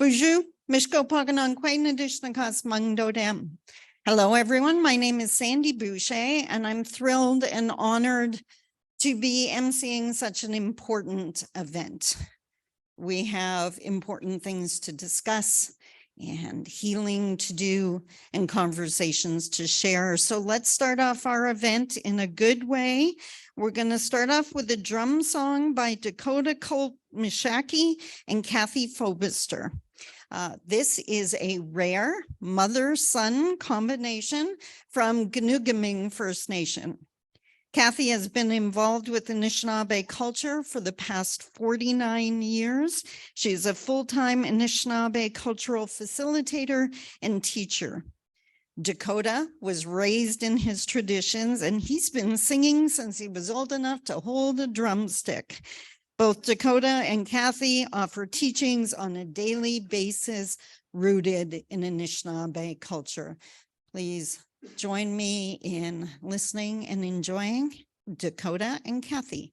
Bonjour, Mishko Paganon Quainadishnakas Mangdodem. Hello, everyone. My name is Sandy Boucher, and I'm thrilled and honored to be emceeing such an important event. We have important things to discuss and healing to do and conversations to share. So let's start off our event in a good way. We're going to start off with a drum song by Dakota Mishaki and Kathy Fobister. This is a rare mother-son combination from Ganugaming First Nation. Kathy has been involved with Anishinaabe culture for the past 49 years. She's a full-time Anishinaabe cultural facilitator and teacher. Dakota was raised in his traditions, and he's been singing since he was old enough to hold a drumstick. Both Dakota and Kathy offer teachings on a daily basis rooted in Anishinaabe culture. Please join me in listening and enjoying Dakota and Kathy.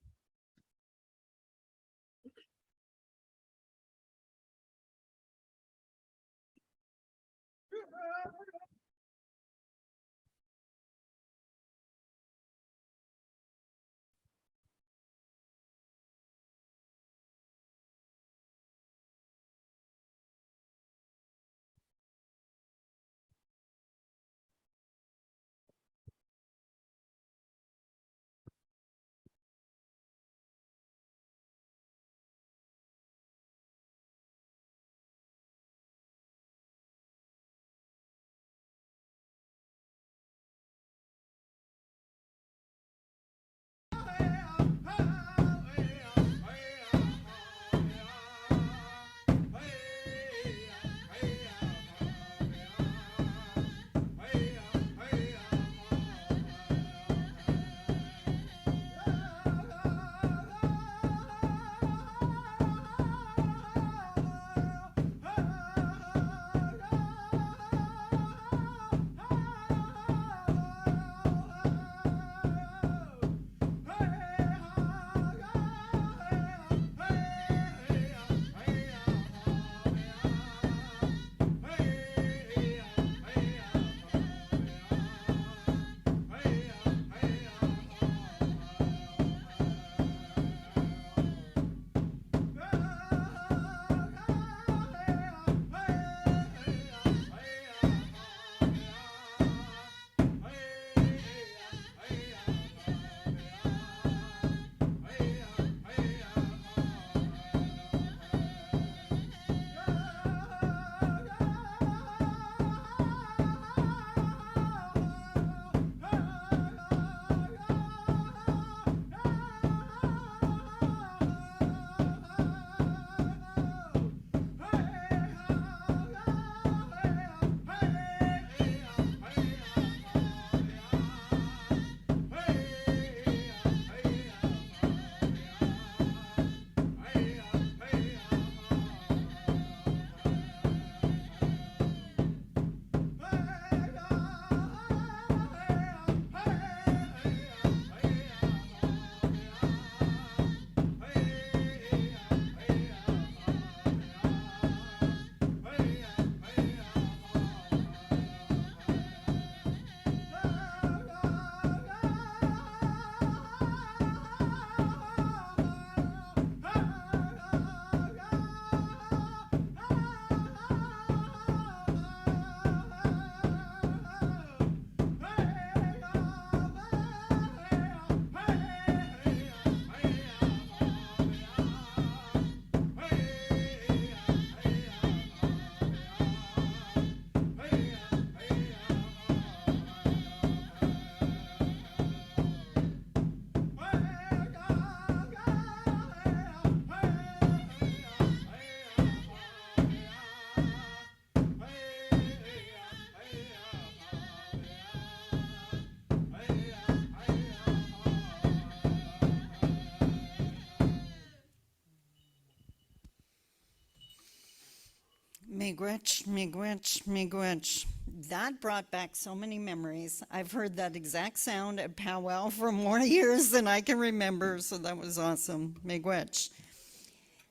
Miigwech, miigwech, miigwech. That brought back so many memories. I've heard that exact sound at powwow for more years than I can remember, so that was awesome. Miigwech.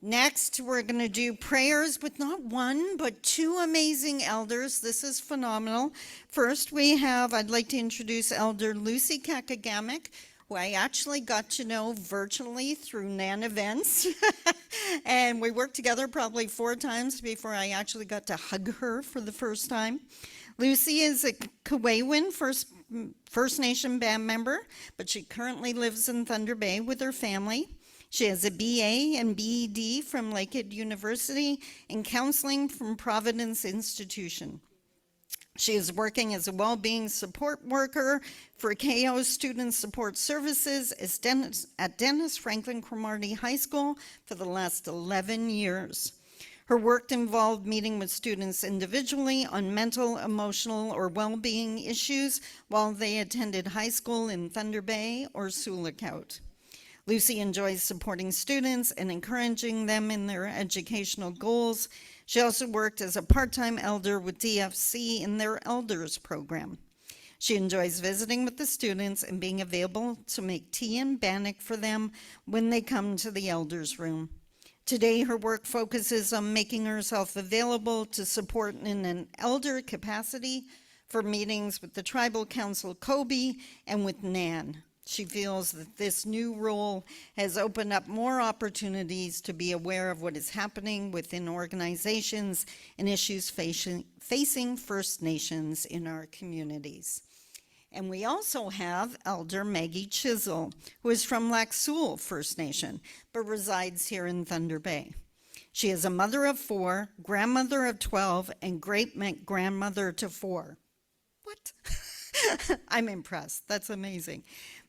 Next, we're going to do prayers with not one, but two amazing elders. This is phenomenal. First, I'd like to introduce Elder Lucy Kakagamic, who I actually got to know virtually through NAN events. And we worked together probably 4 times before I actually got to hug her for the first time. Lucy is a Kawaywin First Nation band member, but she currently lives in Thunder Bay with her family. She has a BA and BEd from Lakehead University and counseling from Providence Institution. She is working as a well-being support worker for KO Student Support Services at Dennis Franklin Cromartie High School for the last 11 years. Her work involved meeting with students individually on mental, emotional, or well-being issues while they attended high school in Thunder Bay or Sulikout. Lucy enjoys supporting students and encouraging them in their educational goals. She also worked as a part-time elder with DFC in their elders program. She enjoys visiting with the students and being available to make tea and bannock for them when they come to the elders room. Today, her work focuses on making herself available to support in an elder capacity for meetings with the Tribal Council CoB and with NAN. She feels that this new role has opened up more opportunities to be aware of what is happening within organizations and issues facing First Nations in our communities. And we also have Elder Maggie Chisel, who is from Lac Seul First Nation, but resides here in Thunder Bay. She is a mother of 4, grandmother of 12, and great-grandmother to 4. What? I'm impressed. That's amazing.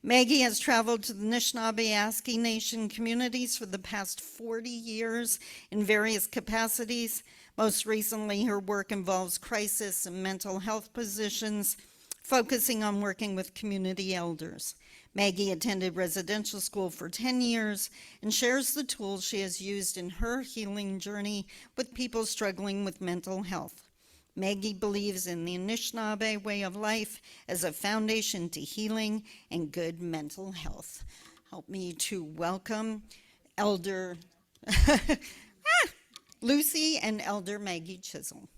Maggie has traveled to the Anishinaabe Nation communities for the past 40 years in various capacities. Most recently, her work involves crisis and mental health positions, focusing on working with community elders. Maggie attended residential school for 10 years and shares the tools she has used in her healing journey with people struggling with mental health. Maggie believes in the Anishinaabe way of life as a foundation to healing and good mental health. Help me to welcome Elder Lucy and Elder Maggie Chisel.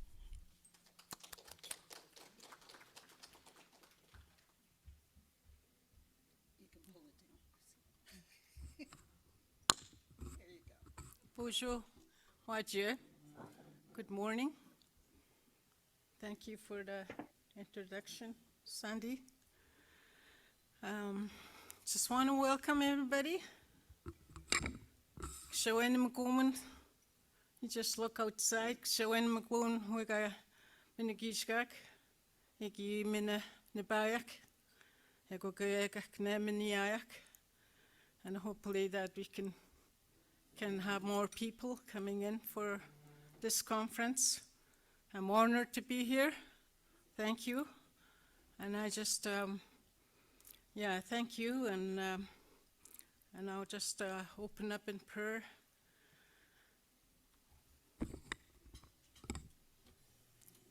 Bonjour, Wajir. Good morning. Thank you for the introduction, Sandy. Just want to welcome everybody. Shawen Mcgoman, you just look outside. Shawen Mcgoman, we got Minagishgak, Egi Mina Nebayak, Ego Gayagak Neminiayak, and hopefully that we can have more people coming in for this conference. I'm honored to be here. Thank you. And I just, thank you. And I'll just open up in prayer.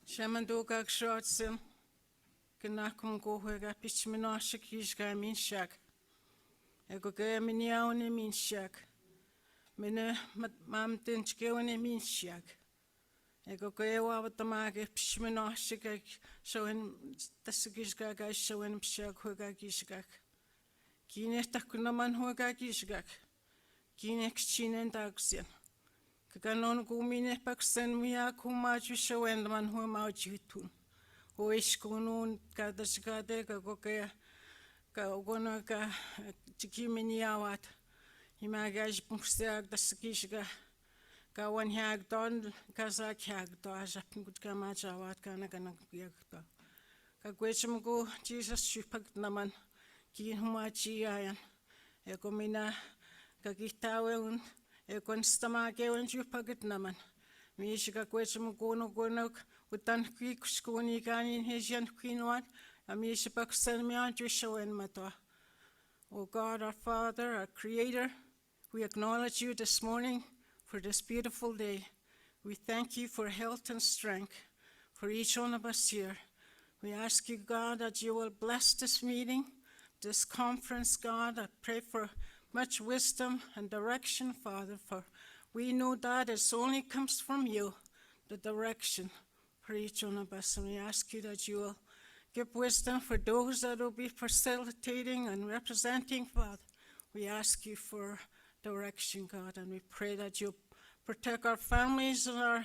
Shamandogag Shotsim, Ganakum Gohega Pichminashik Yishga Minshak, Egogaya Miniaone Minshak, Mina Mam Dinchgeone Minshak. Ego goewa wat the mage pishminashigak showing the sigishgag showing pshag hugagishgak. Kine takunaman hugagishgak. Kine exchin dagsian. Kaganon gumine paksen miakumaju showing the man who maujutun. Oishkunun gadashgade gagokea gagonaga jikiminiawat. Himagaj puxag the sigishga. Gawan hag don kazak hag do ajapin good gamajawat gana yagdo. Kagwechum go Jesus shupag naman kin humachi ayan. Egomina kagitawen egon stamagewen shupagit naman. Mishika gwechum go no gonok utan quick skoni ganin hesian quinoat. Amishipak send me on to show en mato. O God, our Father, our Creator, we acknowledge you this morning. For this beautiful day, we thank you for health and strength for each one of us here. We ask you, God, that you will bless this meeting, this conference, God. I pray for much wisdom and direction, Father, for We know that it only comes from you, the direction for each one of us. And we ask you that you will give wisdom for those that will be facilitating and representing, Father. We ask you for direction, God, and we pray that you protect our families and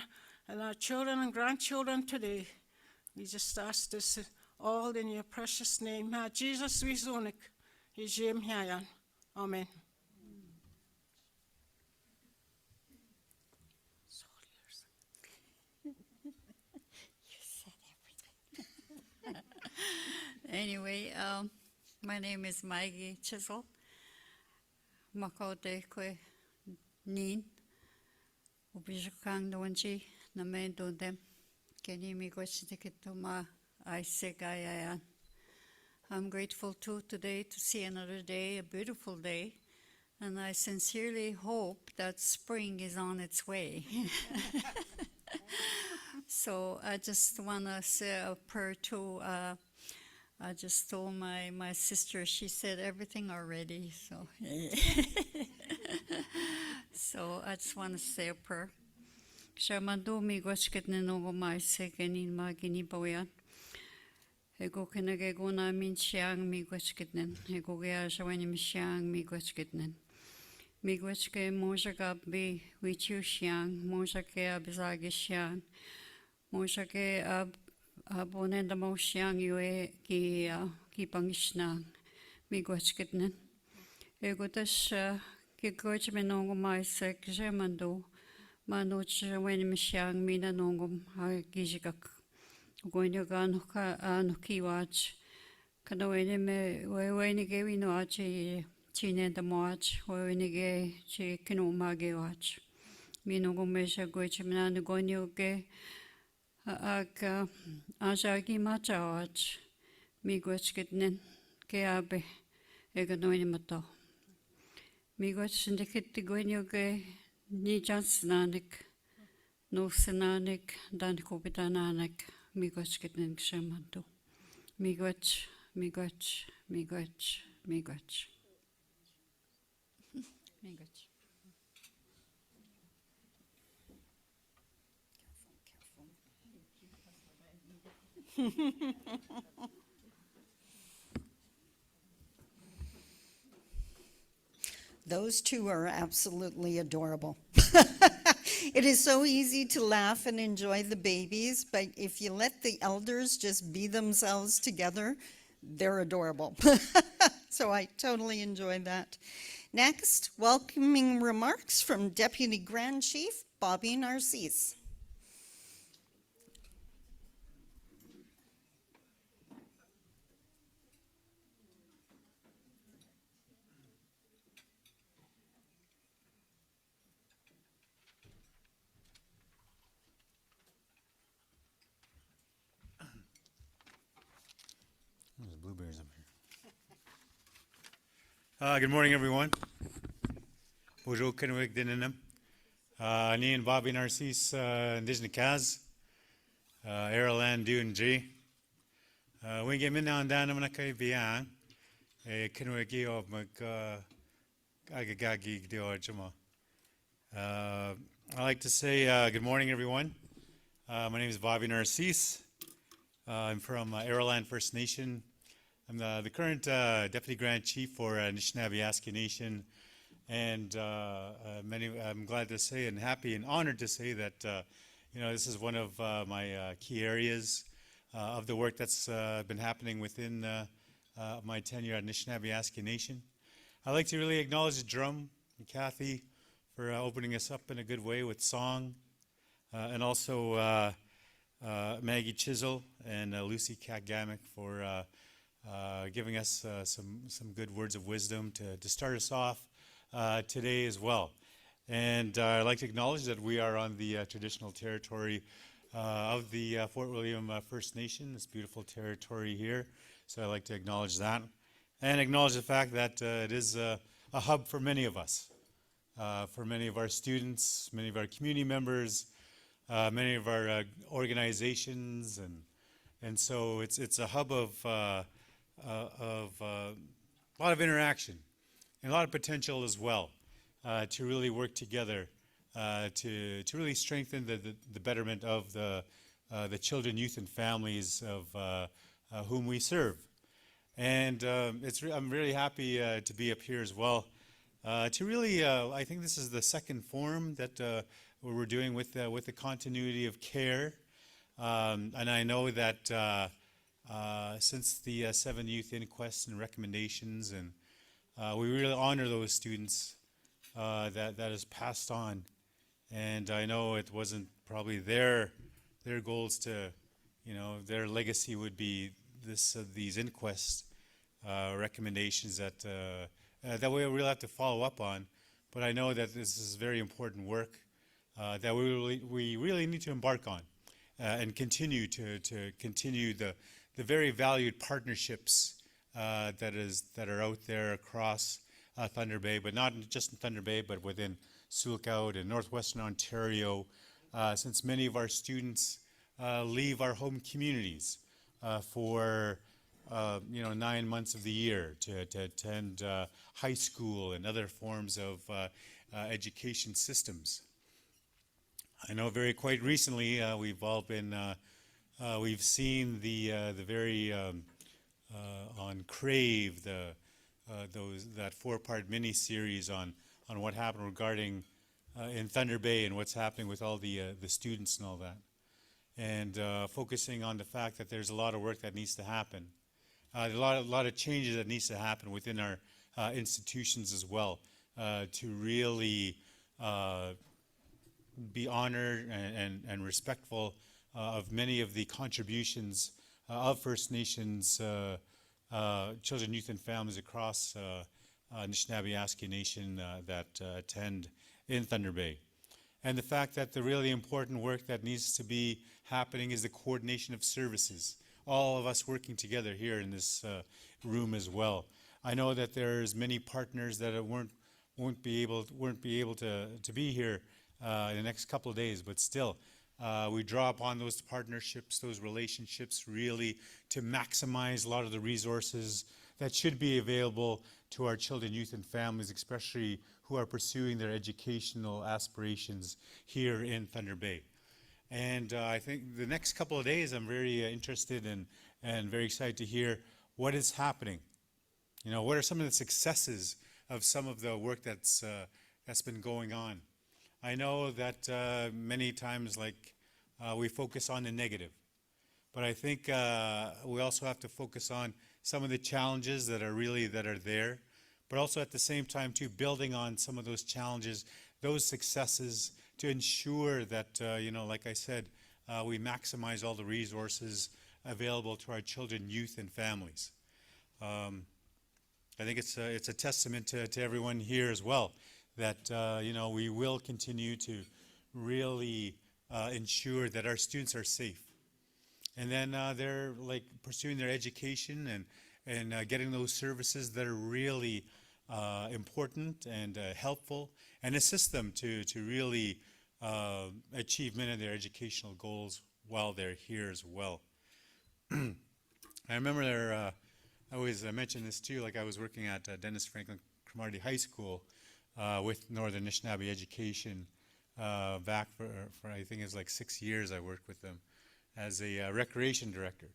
our children and grandchildren today. We just ask this all in your precious name. Jesus, we zonik. Amen. Anyway, my name is Maggie Chisel. Makaute kwe nin. Ubijukang doanchi na men do them. Keni mi gochitikitu ma I segayan. I'm grateful too today to see another day, a beautiful day, and I sincerely hope that spring is on its way. So I just want to say a prayer too. I just told my sister, she said everything already, so. So I just want to say a prayer. Shamando mi gochket nenogo mai sekenin magini bawian. Ego kenagego na min siang mi gochketnen. Ego gea shawani mi siang mi gochketnen. Mi gochke moja gabbi wichu siang, moja ke abzagi siang. Moja ke abonenda mo siang yue ki pangishnang. Mi gochketnen. Ego tas ki goch menongo mai sek jemando. Mano shawani mi siang mina nongom ha gijikak. Going to go no key watch. Kanawene me, when you gave no achi, chine the march, when you gave chicken magi watch. Mino go measure goichman go nyoke. Aka Ajagi macha watch. Mi gochkitnen, keabe, eganoinimato. Mi goch indicate the goinyoke, ni jansnanik, no senanik, dan kopitananik. Migoch getnen kshamanto. Migoch, migoch, migoch, migoch. Migoch. Those two are absolutely adorable. It is so easy to laugh and enjoy the babies, but if you let the elders just be themselves together, they're adorable. So I totally enjoy that. Next, welcoming remarks from Deputy Grand Chief Bobby Narcisse. There's blueberries up here. Good morning, everyone. Bonjour, Kenwick Dinanum. Ni and Bobby Narcisse, Indigenous Kaz, Airland Du and G. We get in now and down, I'm not going to be on. Kenwick of Agagagi Deojama. I like to say good morning, everyone. My name is Bobby Narcisse. I'm from Airland First Nation. I'm the current Deputy Grand Chief for Anishinaabe Nation, and I'm glad to say and happy and honored to say that this is one of my key areas of the work that's been happening within my tenure at Anishinaabe Nation. I'd like to really acknowledge the drum and Kathy for opening us up in a good way with song, and also Maggie Chisel and Lucy Kagamick for giving us some good words of wisdom to start us off today as well. And I'd like to acknowledge that we are on the traditional territory of the Fort William First Nation, this beautiful territory here. So I'd like to acknowledge that and acknowledge the fact that it is a hub for many of us, for many of our students, many of our community members, many of our organizations, and so it's a hub of a lot of interaction and a lot of potential as well to really work together to really strengthen the betterment of the children, youth, and families of whom we serve. And I'm really happy to be up here as well. To really, I think this is the second forum that we're doing with the continuity of care. And I know that since the 7 youth inquests and recommendations, and we really honor those students that has passed on. And I know it wasn't probably their goals to, their legacy would be these inquest recommendations that we will have to follow up on. But I know that this is very important work that we really need to embark on and continue to continue the very valued partnerships that are out there across Thunder Bay, but not just in Thunder Bay, but within Sulcout and Northwestern Ontario, since many of our students leave our home communities for 9 months of the year to attend high school and other forms of education systems. I know quite recently we've all been we've seen the very on Crave that 4-part mini series on what happened regarding in Thunder Bay and what's happening with all the students and all that, and focusing on the fact that there's a lot of work that needs to happen, a lot of changes that needs to happen within our institutions as well, to really be honored and respectful of many of the contributions of First Nations children, youth, and families across Anishinaabe Nation that attend in Thunder Bay. And the fact that the really important work that needs to be happening is the coordination of services, all of us working together here in this room as well. I know that there's many partners that won't be able to be here in the next couple of days, but still we draw upon those partnerships, those relationships, really to maximize a lot of the resources that should be available to our children, youth, and families, especially who are pursuing their educational aspirations here in Thunder Bay. And I think the next couple of days I'm very interested in and very excited to hear what is happening. What are some of the successes of some of the work that's been going on? I know that many times we focus on the negative, but I think we also have to focus on some of the challenges that are there, but also at the same time too building on some of those challenges, those successes, to ensure that like I said, we maximize all the resources available to our children, youth, and families. I think it's a testament to everyone here as well that we will continue to really ensure that our students are safe, and then they're pursuing their education and getting those services that are really important and helpful, and assist them to really achieve many of their educational goals while they're here as well. I remember I mentioned this too, I was working at Dennis Franklin Cromartie High School with Northern Anishinaabe Education back for I think it was 6 years. I worked with them as a recreation director,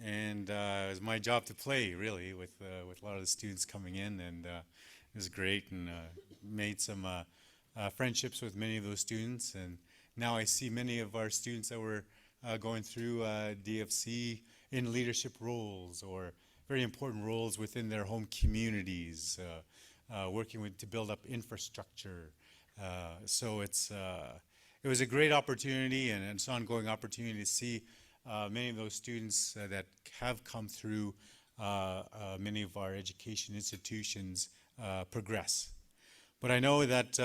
and it was my job to play really with a lot of the students coming in, and it was great, and made some friendships with many of those students. And now I see many of our students that were going through DFC in leadership roles or very important roles within their home communities, working to build up infrastructure. So it was a great opportunity, and it's an ongoing opportunity to see many of those students that have come through many of our education institutions progress. But I know that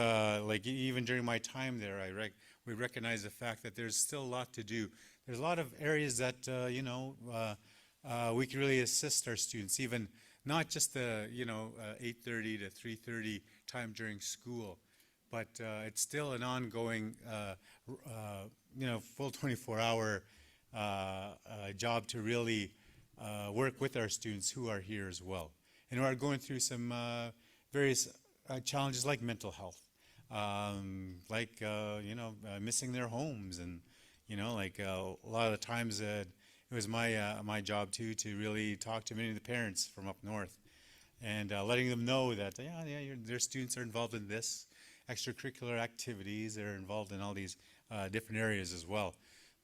even during my time there, we recognize the fact that there's still a lot to do. There's a lot of areas that we can really assist our students, even not just the 8:30 to 3:30 time during school, but it's still an ongoing full 24-hour job to really work with our students who are here as well, and who are going through some various challenges like mental health, missing their homes, and a lot of the times it was my job too to really talk to many of the parents from up north, and letting them know that their students are involved in this extracurricular activities. They're involved in all these different areas as well.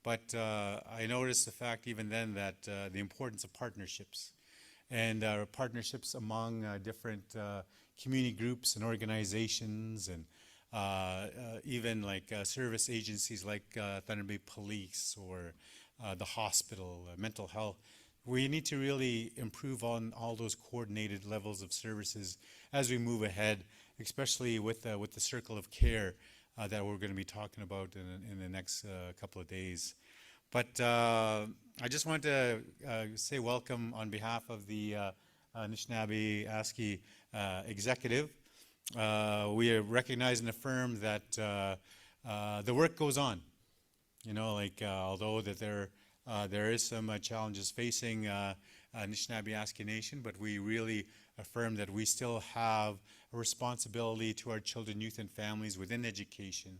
But I noticed the fact even then that the importance of partnerships and partnerships among different community groups and organizations, and even like service agencies like Thunder Bay Police or the hospital, mental health. We need to really improve on all those coordinated levels of services as we move ahead, especially with the circle of care that we're going to be talking about in the next couple of days. But I just want to say welcome on behalf of the Anishinaabe ASCII executive. We recognize and affirm that the work goes on. Although that there is some challenges facing Anishinaabe ASCII Nation, but we really affirm that we still have a responsibility to our children, youth, and families within education.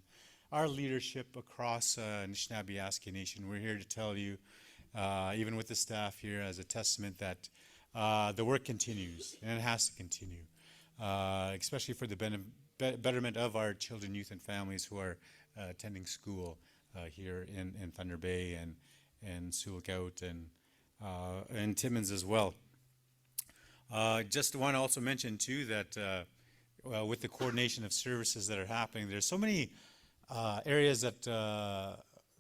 Our leadership across Anishinaabe ASCII Nation, we're here to tell you, even with the staff here, as a testament that the work continues, and it has to continue, especially for the betterment of our children, youth, and families who are attending school here in Thunder Bay and Sioux-Lookout and Timmins as well. Just want to also mention too that with the coordination of services that are happening, there's so many areas that,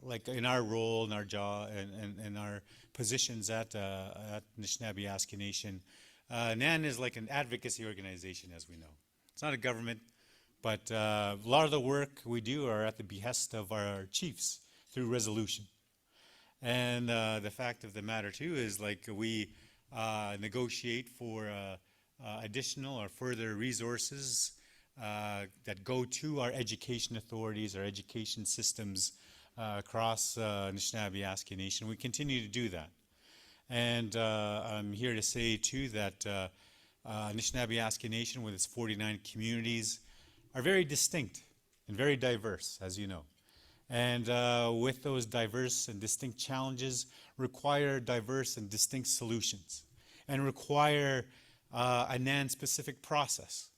like in our role, in our job, and our positions at Anishinaabe ASCII Nation, NAN is like an advocacy organization, as we know. It's not a government, but a lot of the work we do are at the behest of our chiefs through resolution. And the fact of the matter too is like we negotiate for additional or further resources that go to our education authorities, our education systems across Anishinaabe ASCII Nation. We continue to do that. And I'm here to say too that Anishinaabe ASCII Nation, with its 49 communities, are very distinct and very diverse, as you know. And with those diverse and distinct challenges require diverse and distinct solutions, and require a NAN-specific process.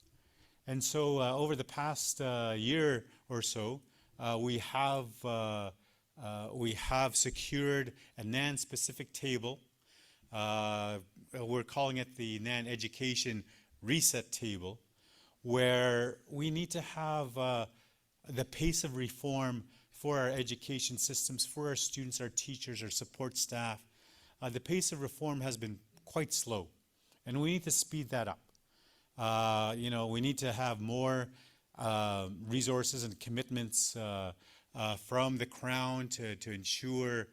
And so over the past year or so, we have secured a NAN-specific table. We're calling it the NAN Education Reset Table, where we need to have the pace of reform for our education systems, for our students, our teachers, our support staff. The pace of reform has been quite slow, and we need to speed that up. We need to have more resources and commitments from the Crown to ensure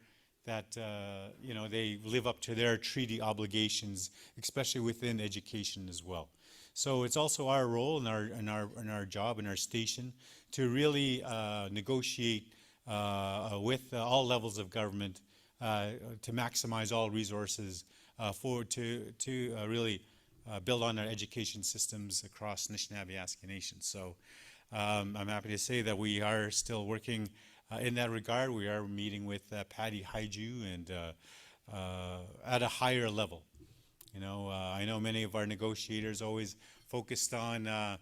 that they live up to their treaty obligations, especially within education as well. So it's also our role and our job and our station to really negotiate with all levels of government to maximize all resources to really build on our education systems across Anishinaabe ASCII Nation. So I'm happy to say that we are still working in that regard. We are meeting with Patty Haiju and at a higher level. I know many of our negotiators always focused on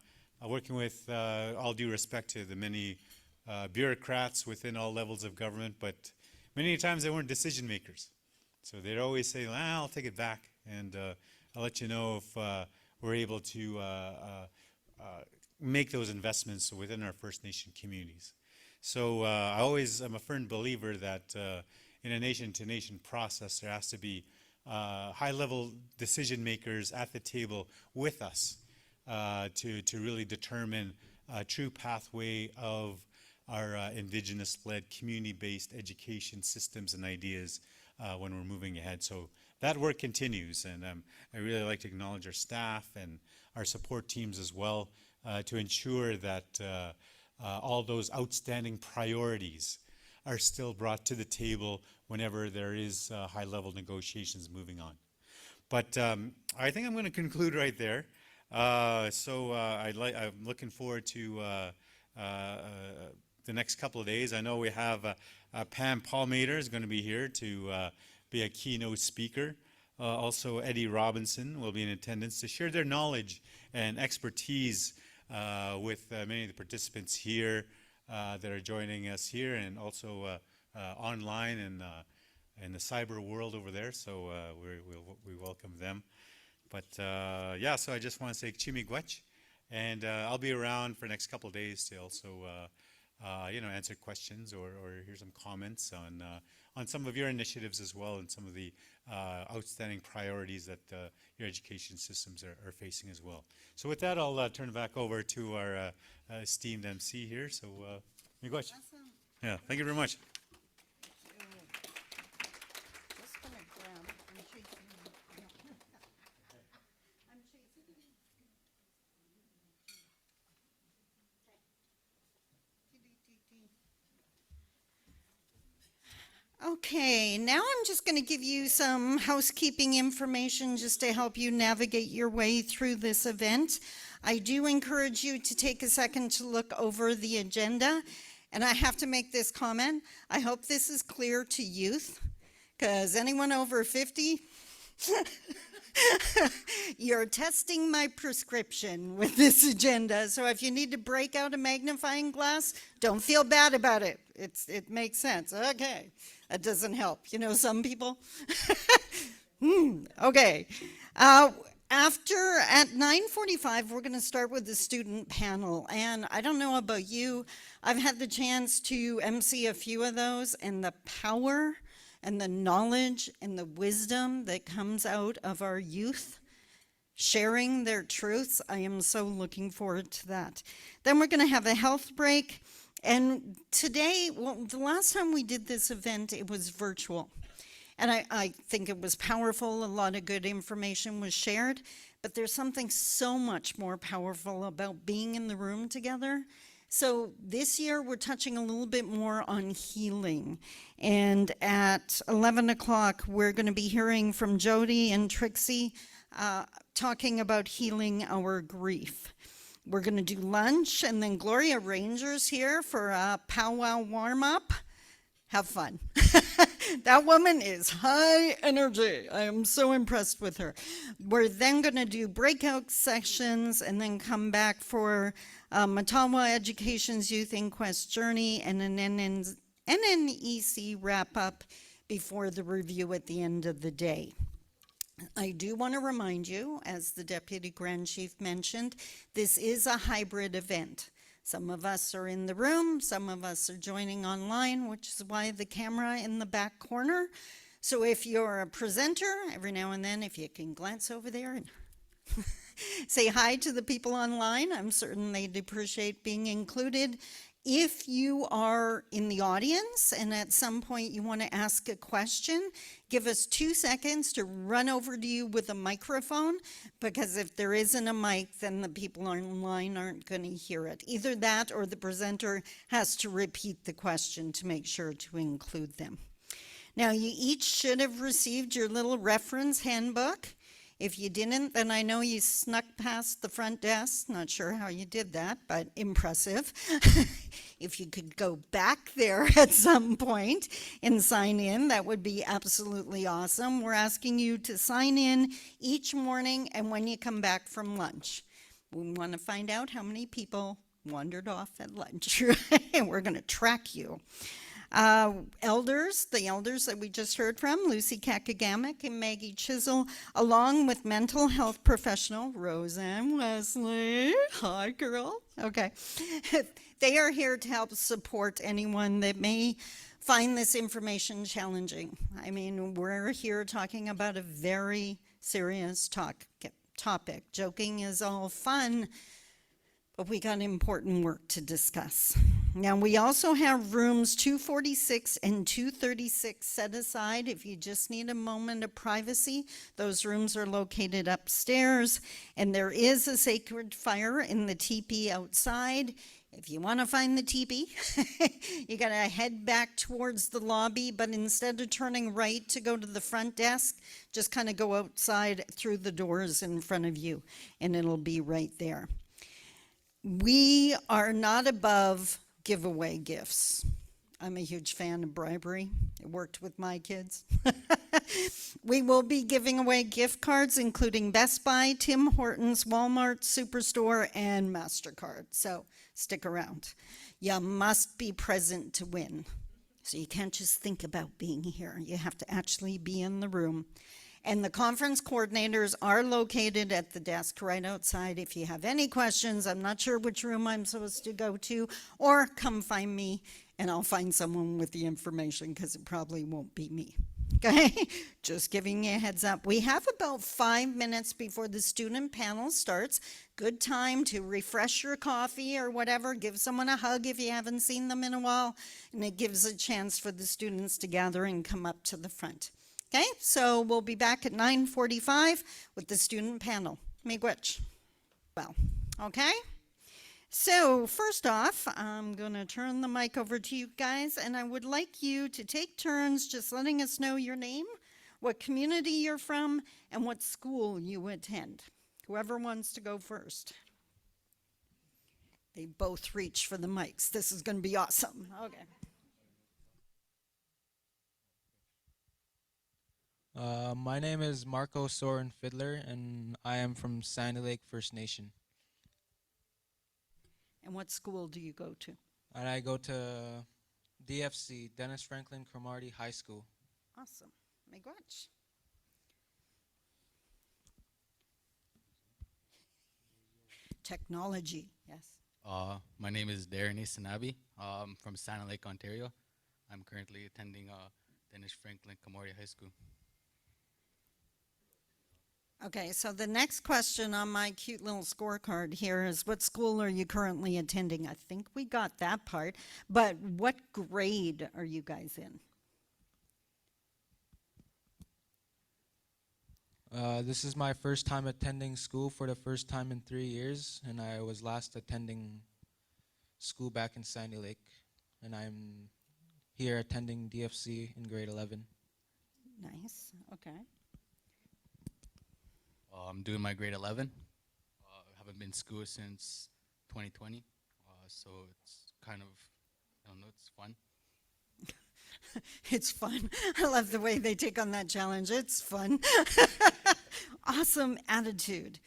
working with all due respect to the many bureaucrats within all levels of government, but many times they weren't decision makers. So they'd always say, I'll take it back, and I'll let you know if we're able to make those investments within our First Nation communities. So I'm a firm believer that in a nation-to-nation process, there has to be high-level decision makers at the table with us to really determine a true pathway of our Indigenous-led, community-based education systems and ideas when we're moving ahead. So that work continues, and I really like to acknowledge our staff and our support teams as well to ensure that all those outstanding priorities are still brought to the table whenever there is high-level negotiations moving on. But I think I'm going to conclude right there. I'm looking forward to the next couple of days. I know we have Pam Palmater is going to be here to be a keynote speaker. Also, Eddie Robinson will be in attendance to share their knowledge and expertise with many of the participants here that are joining us here, and also online and in the cyber world over there. So we welcome them. But yeah, so I just want to say Chimigwech, and I'll be around for the next couple of days to also answer questions or hear some comments on some of your initiatives as well, and some of the outstanding priorities that your education systems are facing as well. So with that, I'll turn it back over to our esteemed MC here. So, Miigwech. Awesome. Yeah, thank you very much. Just gonna grab, I'm chasing. I'm chasing. Okay, now I'm just going to give you some housekeeping information just to help you navigate your way through this event. I do encourage you to take a second to look over the agenda, and I have to make this comment. I hope this is clear to youth, because anyone over 50, you're testing my prescription with this agenda. So if you need to break out a magnifying glass, don't feel bad about it. It makes sense. Okay, that doesn't help. You know, some people. Okay. After at 9:45, we're going to start with the student panel. And I don't know about you, I've had the chance to MC a few of those, and the power and the knowledge and the wisdom that comes out of our youth sharing their truths, I am so looking forward to that. Then we're going to have a health break. And today, well, the last time we did this event, it was virtual. And I think it was powerful. A lot of good information was shared. But there's something so much more powerful about being in the room together. So this year, we're touching a little bit more on healing. And at 11 o'clock, we're going to be hearing from Jodi and Trixie talking about healing our grief. We're going to do lunch, and then Gloria Ranger's here for a powwow warm-up. Have fun. That woman is high energy. I am so impressed with her. We're then going to do breakout sessions and then come back for Matawa Education's Youth Inquest Journey and an NNEC wrap-up before the review at the end of the day. I do want to remind you, as the Deputy Grand Chief mentioned, this is a hybrid event. Some of us are in the room, some of us are joining online, which is why the camera in the back corner. So if you're a presenter, every now and then, if you can glance over there and say hi to the people online, I'm certain they'd appreciate being included. If you are in the audience and at some point you want to ask a question, give us 2 seconds to run over to you with a microphone, because if there isn't a mic, then the people online aren't going to hear it. Either that or the presenter has to repeat the question to make sure to include them. Now, you each should have received your little reference handbook. If you didn't, then I know you snuck past the front desk. Not sure how you did that, but impressive. If you could go back there at some point and sign in, that would be absolutely awesome. We're asking you to sign in each morning and when you come back from lunch. We want to find out how many people wandered off at lunch. And we're going to track you. The elders that we just heard from, Lucy Kakagamick and Maggie Chisel, along with mental health professional Roseanne Wesley. Hi, girl. Okay. They are here to help support anyone that may find this information challenging. I mean, we're here talking about a very serious topic. Joking is all fun, but we got important work to discuss. Now, we also have rooms 246 and 236 set aside if you just need a moment of privacy. Those rooms are located upstairs, and there is a sacred fire in the teepee outside. If you want to find the teepee, you got to head back towards the lobby, but instead of turning right to go to the front desk, just kind of go outside through the doors in front of you, and it'll be right there. We are not above giveaway gifts. I'm a huge fan of bribery. It worked with my kids. We will be giving away gift cards, including Best Buy, Tim Hortons, Walmart, Superstore, and MasterCard. So stick around. You must be present to win. So you can't just think about being here. You have to actually be in the room. And the conference coordinators are located at the desk right outside. If you have any questions, I'm not sure which room I'm supposed to go to, or come find me and I'll find someone with the information because it probably won't be me. Okay, just giving you a heads up. We have about 5 minutes before the student panel starts. Good time to refresh your coffee or whatever. Give someone a hug if you haven't seen them in a while. And it gives a chance for the students to gather and come up to the front. Okay, so we'll be back at 9:45 with the student panel. Miigwech. Well, okay. So first off, I'm going to turn the mic over to you guys, and I would like you to take turns just letting us know your name, what community you're from, and what school you attend. Whoever wants to go first. They both reach for the mics. This is going to be awesome. Okay. My name is Marco Soren Fiddler, and I am from Sandy Lake First Nation. And what school do you go to? And I go to DFC, Dennis Franklin Cromartie High School. Awesome. Miigwech. Technology, yes. My name is Darren Sanabi. I'm from Santa Lake, Ontario. I'm currently attending Dennis Franklin Cromartie High School. Okay, so the next question on my cute little scorecard here is, what school are you currently attending? I think we got that part, but what grade are you guys in? This is my first time attending school for the first time in 3 years, and I was last attending school back in Sandy Lake, and I'm here attending DFC in grade 11. Nice, okay. I'm doing my grade 11. I haven't been in school since 2020, so it's kind of, I don't know, it's fun. It's fun. I love the way they take on that challenge. It's fun. Awesome attitude.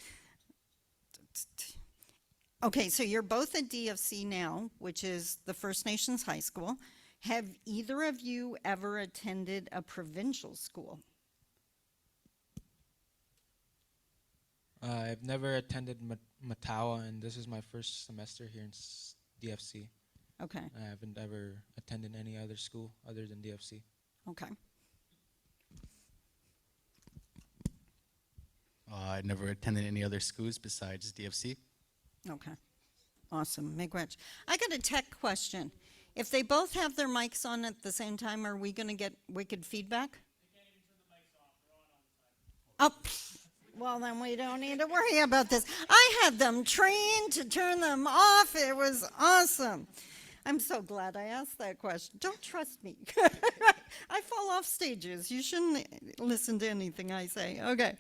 Okay, so you're both at DFC now, which is the First Nations High School. Have either of you ever attended a provincial school? I've never attended Matawa, and this is my first semester here in DFC. Okay, I haven't ever attended any other school other than DFC. okay. I never attended any other schools besides DFC. Okay, awesome. Miigwech. I got a tech question. If they both have their mics on at the same time, are we going to get wicked feedback? They can't even turn the mics off. They're on the side. Oh, well, then we don't need to worry about this. I had them trained to turn them off. It was awesome. I'm so glad I asked that question. Don't trust me. I fall off stages. You shouldn't listen to anything I say. Okay.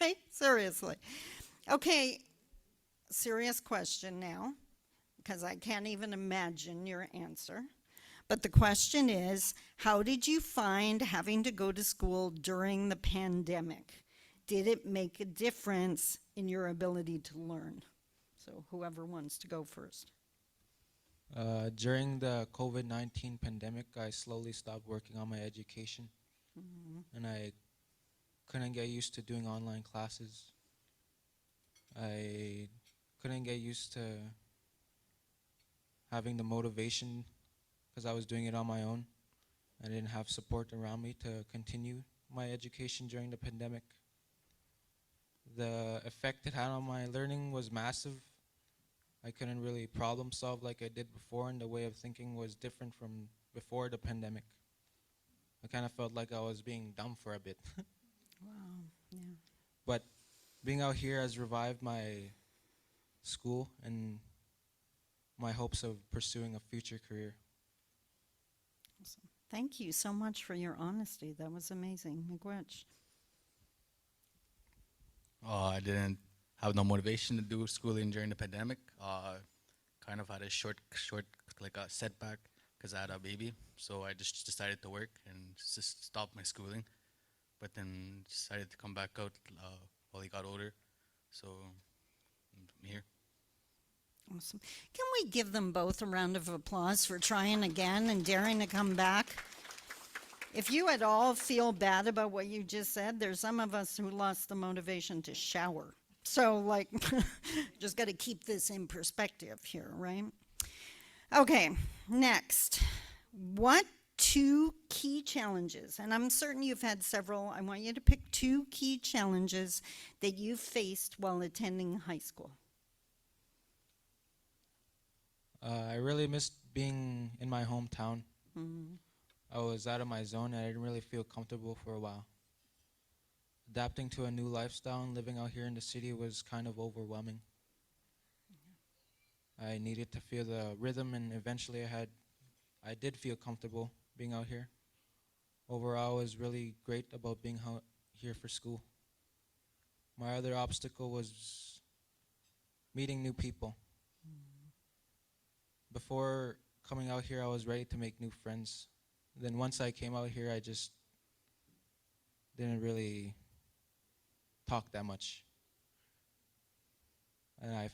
Right? Seriously. Okay, serious question now, because I can't even imagine your answer. But the question is, how did you find having to go to school during the pandemic? Did it make a difference in your ability to learn? So whoever wants to go first. During the COVID-19 pandemic, I slowly stopped working on my education, and I couldn't get used to doing online classes. I couldn't get used to having the motivation because I was doing it on my own. I didn't have support around me to continue my education during the pandemic. The effect it had on my learning was massive. I couldn't really problem solve like I did before, and the way of thinking was different from before the pandemic. I kind of felt like I was being dumb for a bit. Wow, yeah. But being out here has revived my school and my hopes of pursuing a future career. Awesome. Thank you so much for your honesty. That was amazing. Miigwech. I didn't have no motivation to do schooling during the pandemic. Kind of had a short like a setback because I had a baby. So I just decided to work and just stop my schooling. But then decided to come back out while he got older. So I'm here. Awesome. Can we give them both a round of applause for trying again and daring to come back? If you at all feel bad about what you just said, there's some of us who lost the motivation to shower. So, like, just got to keep this in perspective here, right? Okay, next. What 2 key challenges, and I'm certain you've had several, I want you to pick 2 key challenges that you faced while attending high school. I really missed being in my hometown. I was out of my zone and I didn't really feel comfortable for a while. Adapting to a new lifestyle and living out here in the city was kind of overwhelming. I needed to feel the rhythm, and eventually I did feel comfortable being out here. Overall, it was really great about being here for school. My other obstacle was meeting new people. Before coming out here, I was ready to make new friends. Then once I came out here, I just didn't really talk that much. And I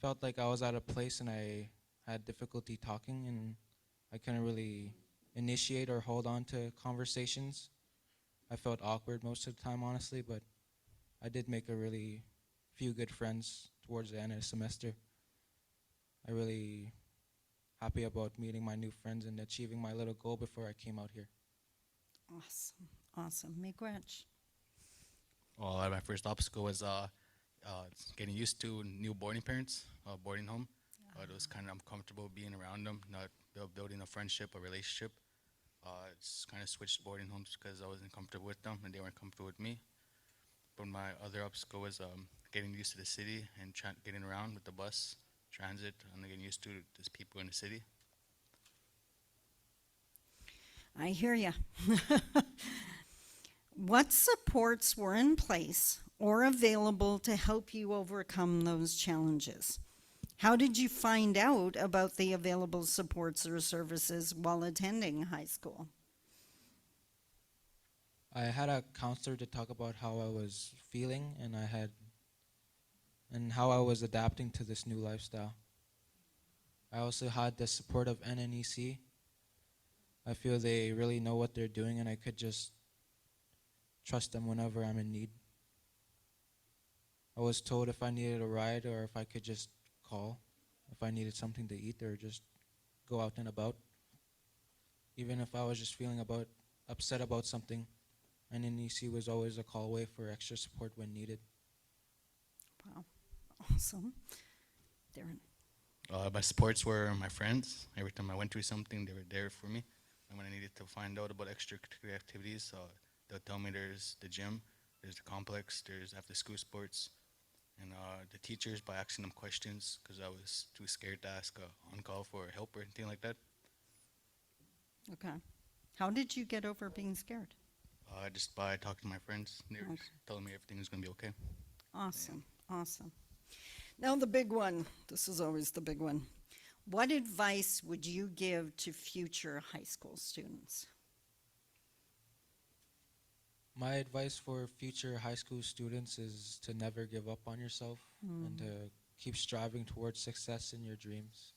felt like I was out of place and I had difficulty talking, and I couldn't really initiate or hold on to conversations. I felt awkward most of the time, honestly, but I did make a really few good friends towards the end of the semester. I really happy about meeting my new friends and achieving my little goal before I came out here. Awesome, awesome. Miigwech. Well, my first obstacle was getting used to new boarding parents, boarding home. It was kind of uncomfortable being around them, not building a friendship, a relationship. Just kind of switched boarding homes because I wasn't comfortable with them and they weren't comfortable with me. But my other obstacle was getting used to the city and getting around with the bus, transit, and getting used to these people in the city. I hear ya. What supports were in place or available to help you overcome those challenges? How did you find out about the available supports or services while attending high school? I had a counselor to talk about how I was feeling and how I was adapting to this new lifestyle. I also had the support of NNEC. I feel they really know what they're doing and I could just trust them whenever I'm in need. I was told if I needed a ride or if I could just call, if I needed something to eat or just go out and about. Even if I was just feeling upset about something, NNEC was always a call away for extra support when needed. Wow, awesome. Darren. My supports were my friends. Every time I went through something, they were there for me. And when I needed to find out about extracurricular activities, they'll tell me there's the gym, there's the complex, there's after school sports, and the teachers by asking them questions because I was too scared to ask on call for help or anything like that. Okay. How did you get over being scared? Just by talking to my friends. They were Okay. telling me everything was going to be okay. Awesome, awesome. Now the big one. This is always the big one. What advice would you give to future high school students? My advice for future high school students is to never give up on yourself and to keep striving towards success in your dreams.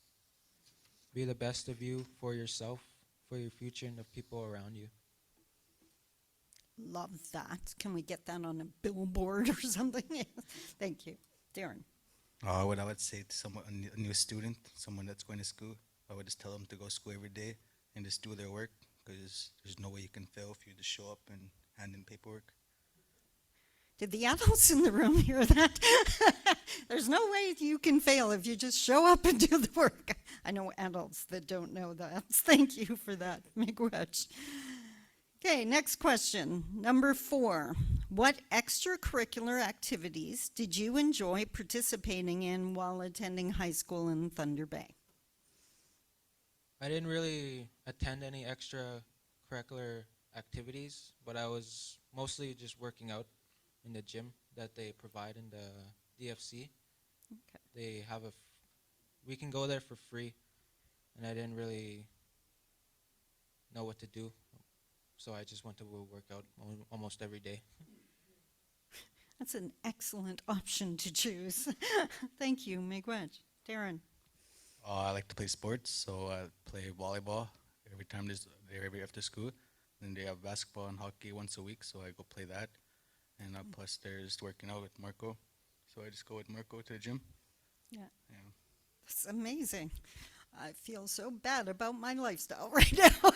Be the best of you for yourself, for your future, and the people around you. Love that. Can we get that on a billboard or something? Thank you. Darren. What I would say to someone, a new student, someone that's going to school, I would just tell them to go to school every day and just do their work because there's no way you can fail if you just show up and hand in paperwork. Did the adults in the room hear that? There's no way you can fail if you just show up and do the work. I know adults that don't know that. Thank you for that. Miigwech. Okay, next question. Number 4. What extracurricular activities did you enjoy participating in while attending high school in Thunder Bay? I didn't really attend any extracurricular activities, but I was mostly just working out in the gym that they provide in the DFC. Okay. They have we can go there for free, and I didn't really know what to do, so I just went to work out almost every day. That's an excellent option to choose. Thank you, Miigwech. Darren? I like to play sports, so I play volleyball every time every after school. Then they have basketball and hockey once a week, so I go play that. And plus there's working out with Marco, so I just go with Marco to the gym. Yeah. Yeah. That's amazing. I feel so bad about my lifestyle right now.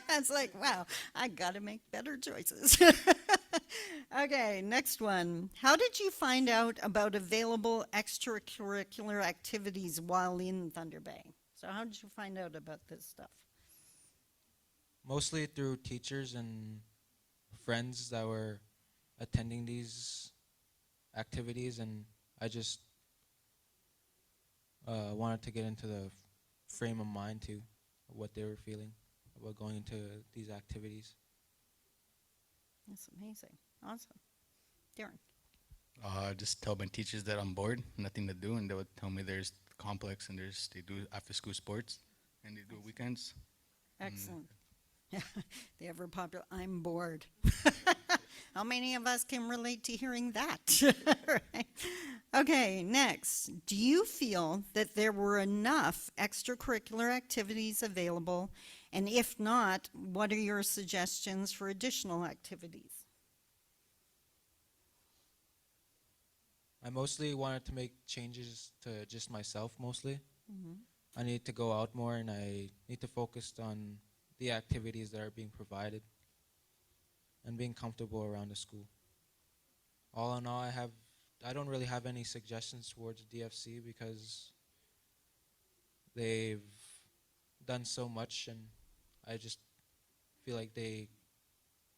It's like, wow, I got to make better choices. Okay, next one. How did you find out about available extracurricular activities while in Thunder Bay? So how did you find out about this stuff? Mostly through teachers and friends that were attending these activities, and I just wanted to get into the frame of mind too, of what they were feeling about going into these activities. That's amazing. Awesome. Darren? Just tell my teachers that I'm bored, nothing to do, and they would tell me there's the complex and they do after school sports and they do weekends. Excellent. Yeah, the ever popular, I'm bored. How many of us can relate to hearing that? Right. Okay, next. Do you feel that there were enough extracurricular activities available? And if not, what are your suggestions for additional activities? I mostly wanted to make changes to just myself mostly. I need to go out more, and I need to focus on the activities that are being provided and being comfortable around the school. All in all, I don't really have any suggestions towards DFC because they've done so much, and I just feel like they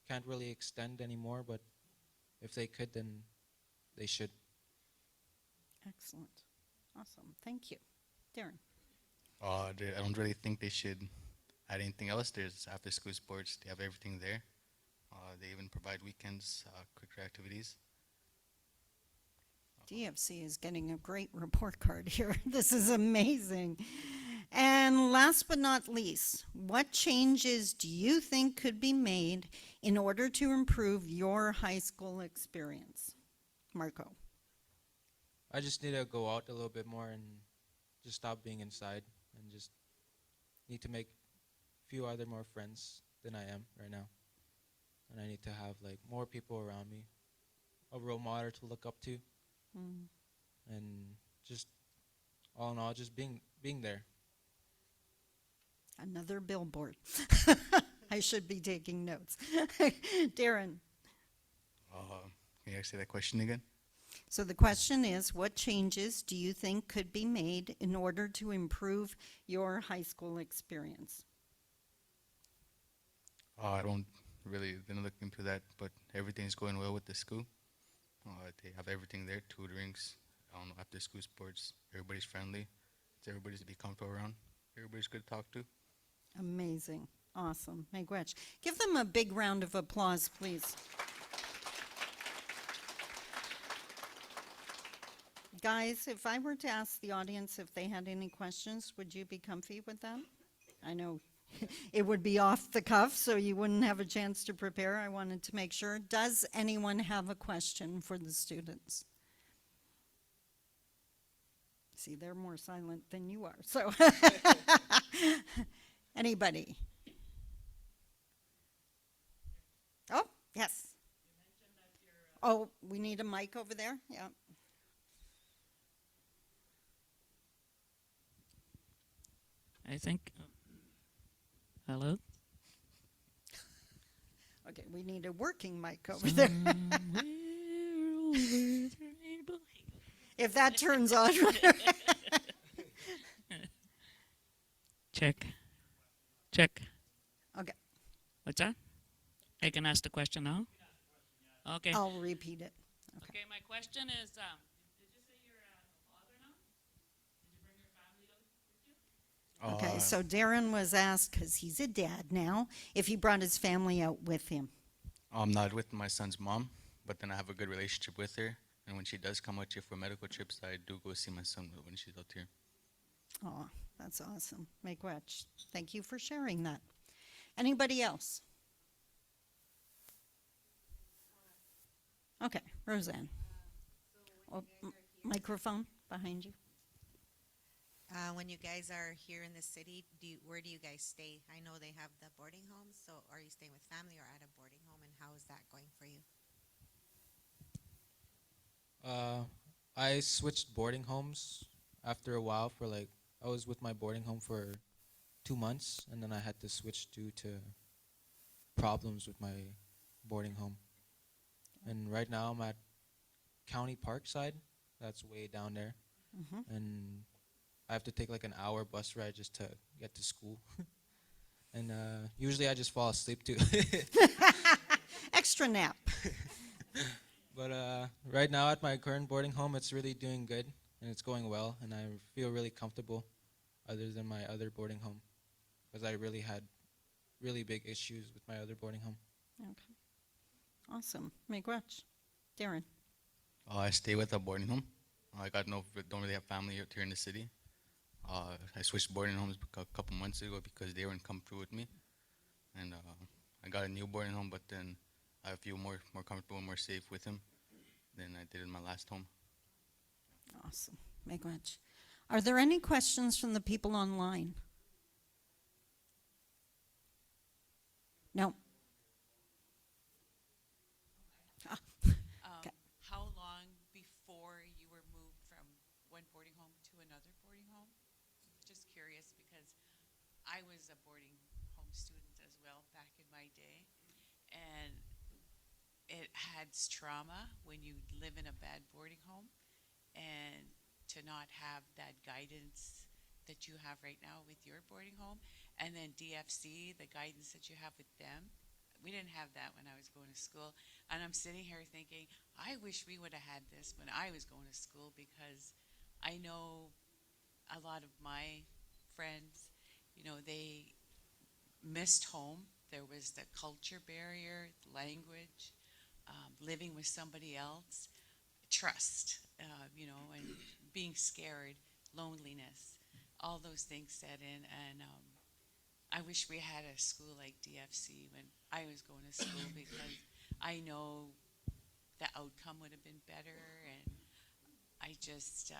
can't really extend anymore, but if they could, then they should. Excellent. Awesome. Thank you. Darren? I don't really think they should add anything else. There's after school sports, they have everything there. They even provide weekends, quicker activities. DFC is getting a great report card here. This is amazing. And last but not least, what changes do you think could be made in order to improve your high school experience? Marco? I just need to go out a little bit more and just stop being inside, and just need to make a few other more friends than I am right now. And I need to have like more people around me, a role model to look up to, and just all in all, just being there. Another billboard. I should be taking notes. Darren? Can you say that question again? So the question is, what changes do you think could be made in order to improve your high school experience? I didn't look into that, but everything's going well with the school. They have everything there, tutorings, after school sports. Everybody's friendly. It's everybody's to be comfortable around. Everybody's good to talk to. Amazing. Awesome. Miigwech. Give them a big round of applause, please. Guys, if I were to ask the audience if they had any questions, would you be comfy with that? I know it would be off the cuff, so you wouldn't have a chance to prepare. I wanted to make sure. Does anyone have a question for the students? See, they're more silent than you are, so. Anybody? Oh, yes. Oh, we need a mic over there? Yeah. I think. Hello? Okay, we need a working mic over there. If that turns on. Check. Check. Okay, What's that? I can ask the question now? Okay. I'll repeat it. Okay. Okay, my question is, did you say you're a father now? Did you bring your family out with you? Okay, so Darren was asked, because he's a dad now, if he brought his family out with him. I'm not with my son's mom, but then I have a good relationship with her. And when she does come out here for medical trips, I do go see my son when she's out here. Oh, that's awesome. Miigwech. Thank you for sharing that. Anybody else? Okay, Roseanne. Oh, microphone behind you. When you guys are here in the city, where do you guys stay? I know they have the boarding homes, so are you staying with family or at a boarding home, and how is that going for you? I switched boarding homes after a while for like, I was with my boarding home for 2 months, and then I had to switch due to problems with my boarding home. And right now I'm at County Park side. That's way down there. And I have to take like an hour bus ride just to get to school. And usually I just fall asleep too. Extra nap. But right now at my current boarding home, it's really doing good and it's going well, and I feel really comfortable other than my other boarding home, because I really had really big issues with my other boarding home. Okay. Awesome. Miigwech. Darren. I stay with a boarding home. I don't really have family out here in the city. I switched boarding homes a couple months ago because they weren't comfortable with me. And I got a new boarding home, but then I feel more comfortable and more safe with him than I did in my last home. Awesome. Miigwech. Are there any questions from the people online? No. Okay. How long before you were moved from one boarding home to another boarding home? Just curious, because I was a boarding home student as well back in my day, and it adds trauma when you live in a bad boarding home, and to not have that guidance that you have right now with your boarding home, and then DFC, the guidance that you have with them. We didn't have that when I was going to school, and I'm sitting here thinking, I wish we would have had this when I was going to school, because I know a lot of my friends, they missed home. There was the culture barrier, language, living with somebody else, trust, and being scared, loneliness, all those things set in. And I wish we had a school like DFC when I was going to school, because I know the outcome would have been better, and I just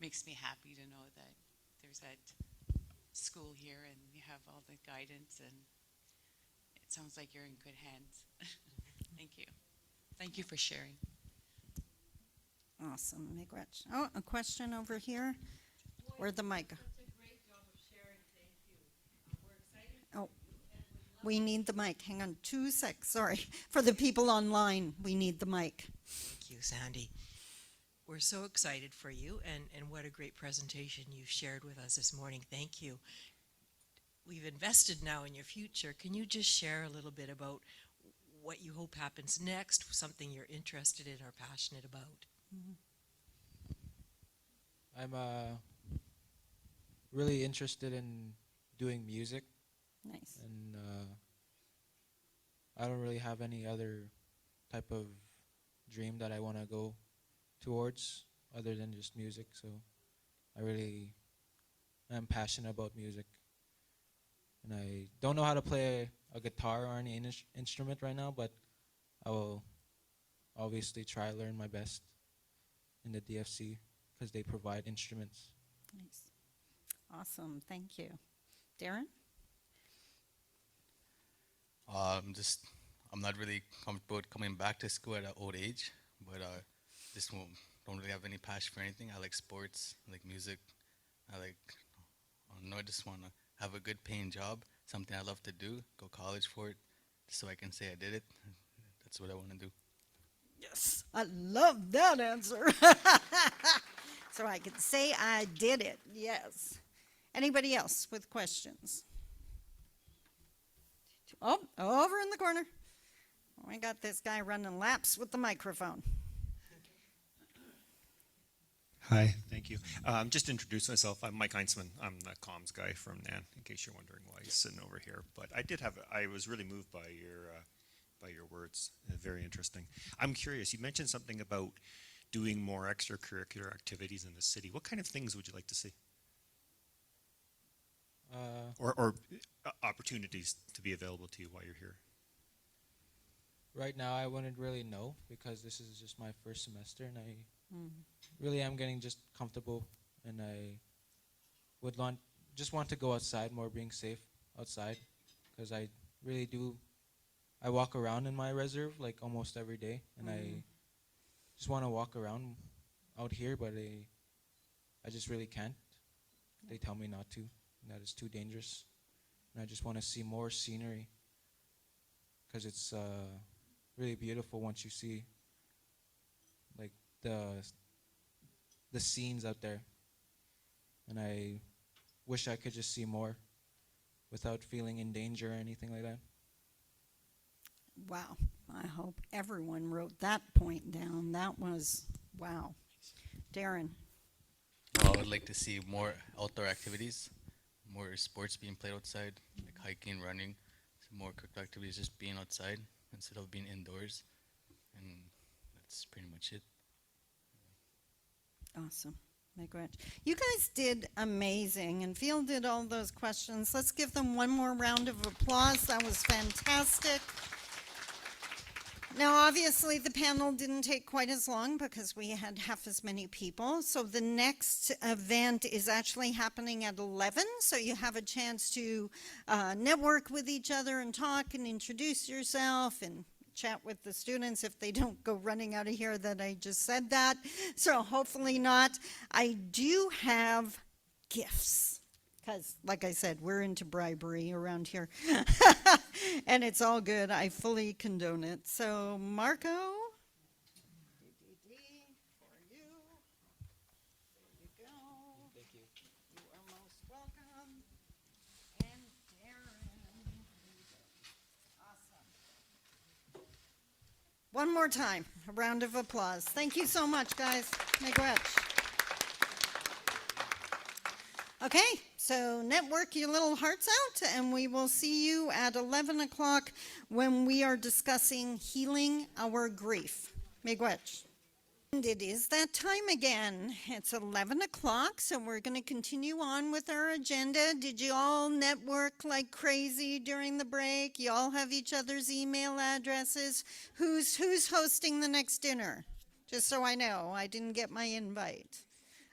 makes me happy to know that there's that school here and you have all the guidance, and it sounds like you're in good hands. Thank you. Thank you for sharing. Awesome. Miigwech. Oh, a question over here. Where the mic? Oh, we need the mic. Hang on 2 seconds. Sorry. For the people online, we need the mic. Thank you, Sandy. We're so excited for you, and what a great presentation you've shared with us this morning. Thank you. We've invested now in your future. Can you just share a little bit about what you hope happens next, something you're interested in or passionate about? I'm really interested in doing music, Nice. and I don't really have any other type of dream that I want to go towards other than just music. So I really am passionate about music, and I don't know how to play a guitar or any instrument right now, but I will obviously try to learn my best in the DFC because they provide instruments. Nice. Awesome. Thank you. Darren? I'm not really comfortable with coming back to school at an old age, but don't really have any passion for anything. I like sports, I like music, I just want to have a good paying job, something I love to do, go college for it, just so I can say I did it. That's what I want to do. Yes. I love that answer. So I can say I did it. Yes. Anybody else with questions? Oh, over in the corner. We got this guy running laps with the microphone. Hi, thank you. Just to introduce myself, I'm Mike Heinzman. I'm the comms guy from NAN, in case you're wondering why he's sitting over here. But I was really moved by your words. Very interesting. I'm curious. You mentioned something about doing more extracurricular activities in the city, what kind of things would you like to see? Or opportunities to be available to you while you're here? Right now, I wouldn't really know because this is just my first semester, and I really am getting just comfortable, and I would just want to go outside more, being safe outside, because I really do. I walk around in my reserve like almost every day, and I just want to walk around out here, but I just really can't. They tell me not to, and that it's too dangerous, and I just want to see more scenery, because it's really beautiful once you see like the scenes out there, and I wish I could just see more without feeling in danger or anything like that. Wow. I hope everyone wrote that point down. That was, wow. Darren. Well, I would like to see more outdoor activities, more sports being played outside, like hiking, running, some more cooked activities, just being outside instead of being indoors. And that's pretty much it. Awesome. Miigwech. You guys did amazing and fielded all those questions. Let's give them one more round of applause. That was fantastic. Now, obviously, the panel didn't take quite as long because we had half as many people. So the next event is actually happening at 11. So you have a chance to network with each other and talk and introduce yourself and chat with the students if they don't go running out of here that I just said that. So hopefully not. I do have gifts. Because, like I said, we're into bribery around here. And it's all good. I fully condone it. So, Marco, for you. There you go. Thank you. You are most welcome. And Darren. Awesome. One more time, a round of applause. Thank you so much, guys. Miigwech. Okay, so network your little hearts out, and we will see you at 11 o'clock when we are discussing healing our grief. Miigwech. And it is that time again. It's 11 o'clock, so we're going to continue on with our agenda. Did you all network like crazy during the break? You all have each other's email addresses? Who's hosting the next dinner? Just so I know, I didn't get my invite.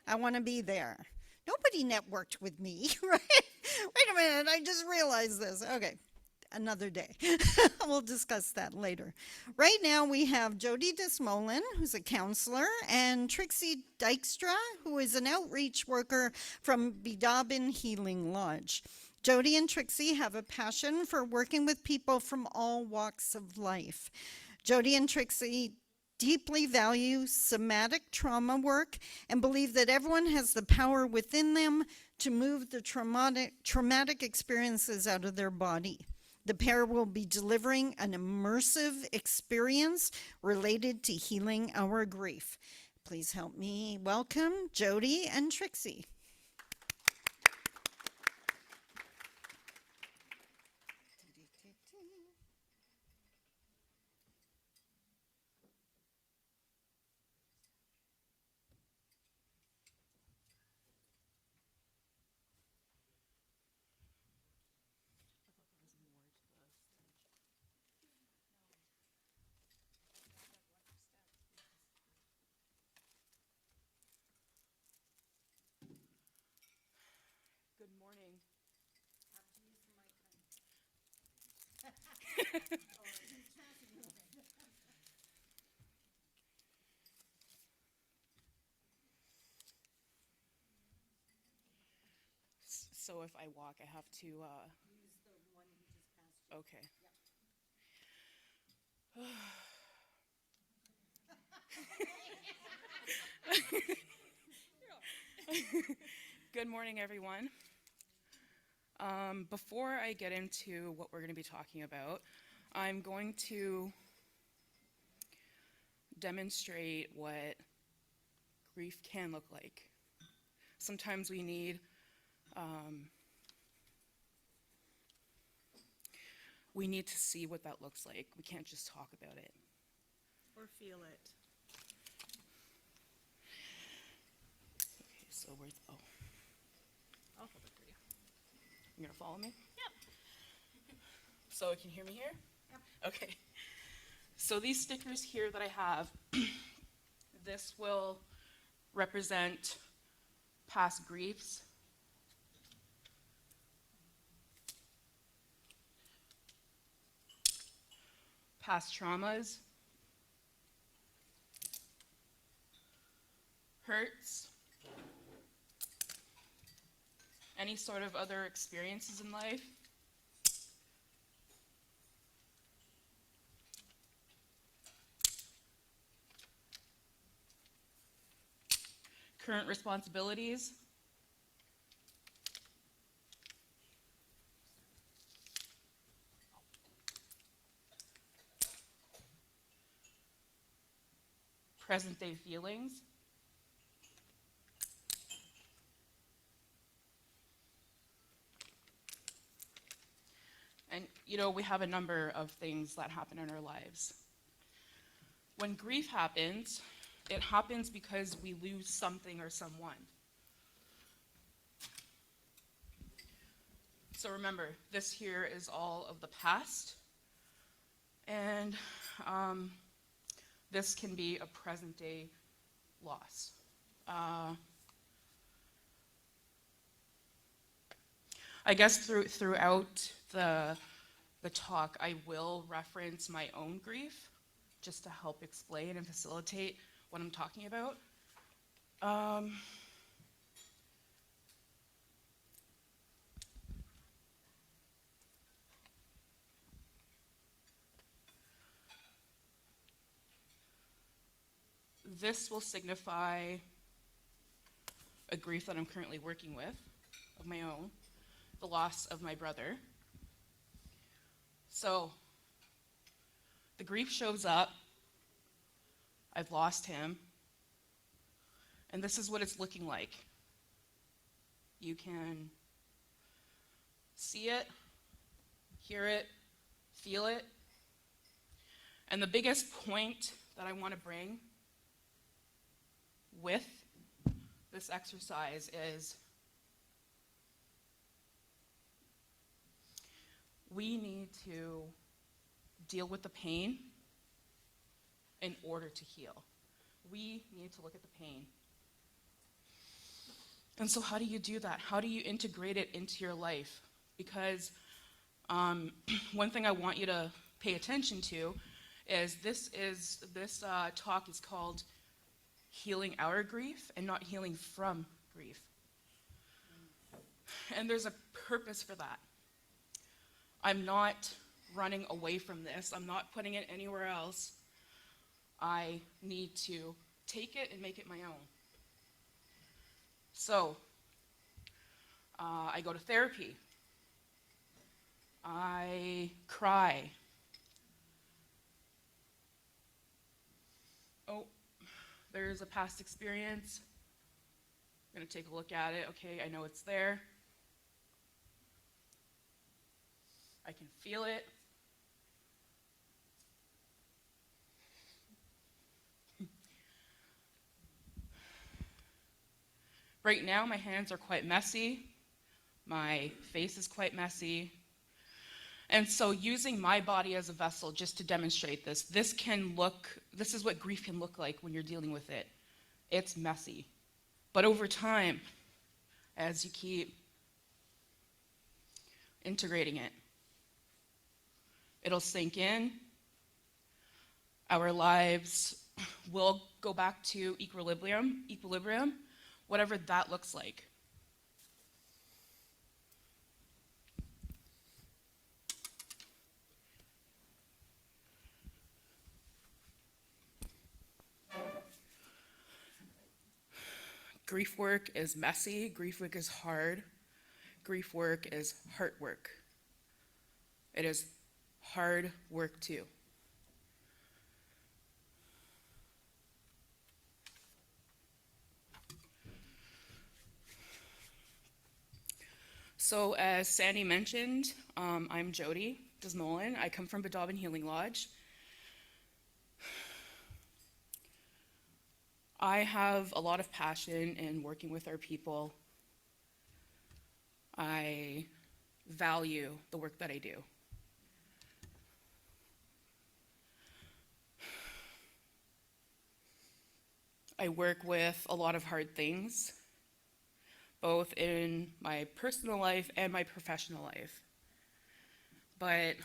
I want to be there. Nobody networked with me, right? Wait a minute, I just realized this. Okay, another day. We'll discuss that later. Right now we have Jodi Desmoulin, who's a counselor, and Trixie Dykstra, who is an outreach worker from Bidabin Healing Lodge. Jodi and Trixie have a passion for working with people from all walks of life. Jodi and Trixie deeply value somatic trauma work and believe that everyone has the power within them to move the traumatic experiences out of their body. The pair will be delivering an immersive experience related to healing our grief. Please help me welcome Jodi and Trixie. Good morning. So if I walk, I have to use the one you just passed. Okay. Good morning, everyone. Before I get into what we're going to be talking about, I'm going to demonstrate what grief can look like. Sometimes we need to see what that looks like. We can't just talk about it. Or feel it. So where's, oh. I'll hold it for you. You're gonna follow me? Yep. So can you hear me here? Yep. Okay. So these stickers here that I have, this will represent past griefs. Past traumas. Hurts. Any sort of other experiences in life. Current responsibilities. Present day feelings. And, you know, we have a number of things that happen in our lives. When grief happens, it happens because we lose something or someone. So remember, this here is all of the past, and this can be a present day loss. I guess throughout the talk, I will reference my own grief, just to help explain and facilitate what I'm talking about. This will signify a grief that I'm currently working with, of my own, the loss of my brother. So, the grief shows up, I've lost him, and this is what it's looking like. You can see it, hear it, feel it, and the biggest point that I want to bring with this exercise is we need to deal with the pain in order to heal. We need to look at the pain. And so how do you do that? How do you integrate it into your life? Because one thing I want you to pay attention to is this talk is called Healing Our Grief and not Healing from Grief. And there's a purpose for that. I'm not running away from this. I'm not putting it anywhere else. I need to take it and make it my own. So, I go to therapy. I cry. Oh, there's a past experience. I'm going to take a look at it. Okay, I know it's there. I can feel it. Right now, my hands are quite messy. My face is quite messy. And so using my body as a vessel just to demonstrate this, this is what grief can look like when you're dealing with it. It's messy. But over time, as you keep integrating it, it'll sink in. Our lives will go back to equilibrium, whatever that looks like. Grief work is messy, grief work is hard, grief work is heart work. It is hard work too. So as Sandy mentioned, I'm Jodi Desmoulin. I come from Badabin Healing Lodge. I have a lot of passion in working with our people. I value the work that I do. I work with a lot of hard things, both in my personal life and my professional life. But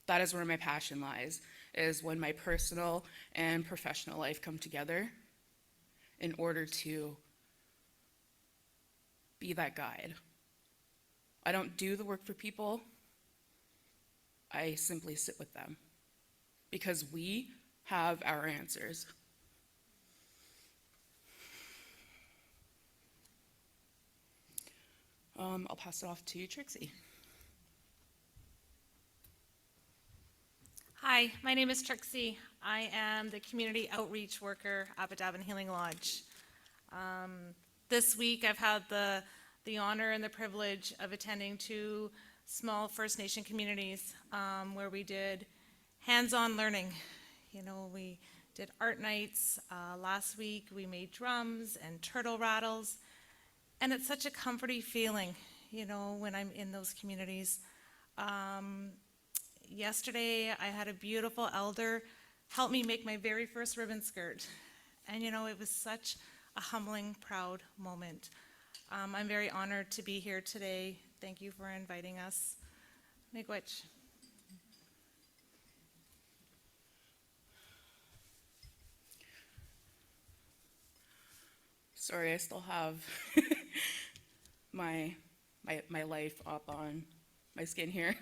that is where my passion lies, is when my personal and professional life come together in order to be that guide. I don't do the work for people. I simply sit with them because we have our answers. I'll pass it off to Trixie. Hi, my name is Trixie. I am the community outreach worker at Badabin Healing Lodge. This week I've had the honor and the privilege of attending 2 small First Nation communities where we did hands-on learning. You know, we did art nights. Last week we made drums and turtle rattles. And it's such a comforting feeling, you know, when I'm in those communities. Yesterday, I had a beautiful elder help me make my very first ribbon skirt. And, you know, it was such a humbling, proud moment. I'm very honored to be here today. Thank you for inviting us. Miigwech. Sorry, I still have my life up on my skin here.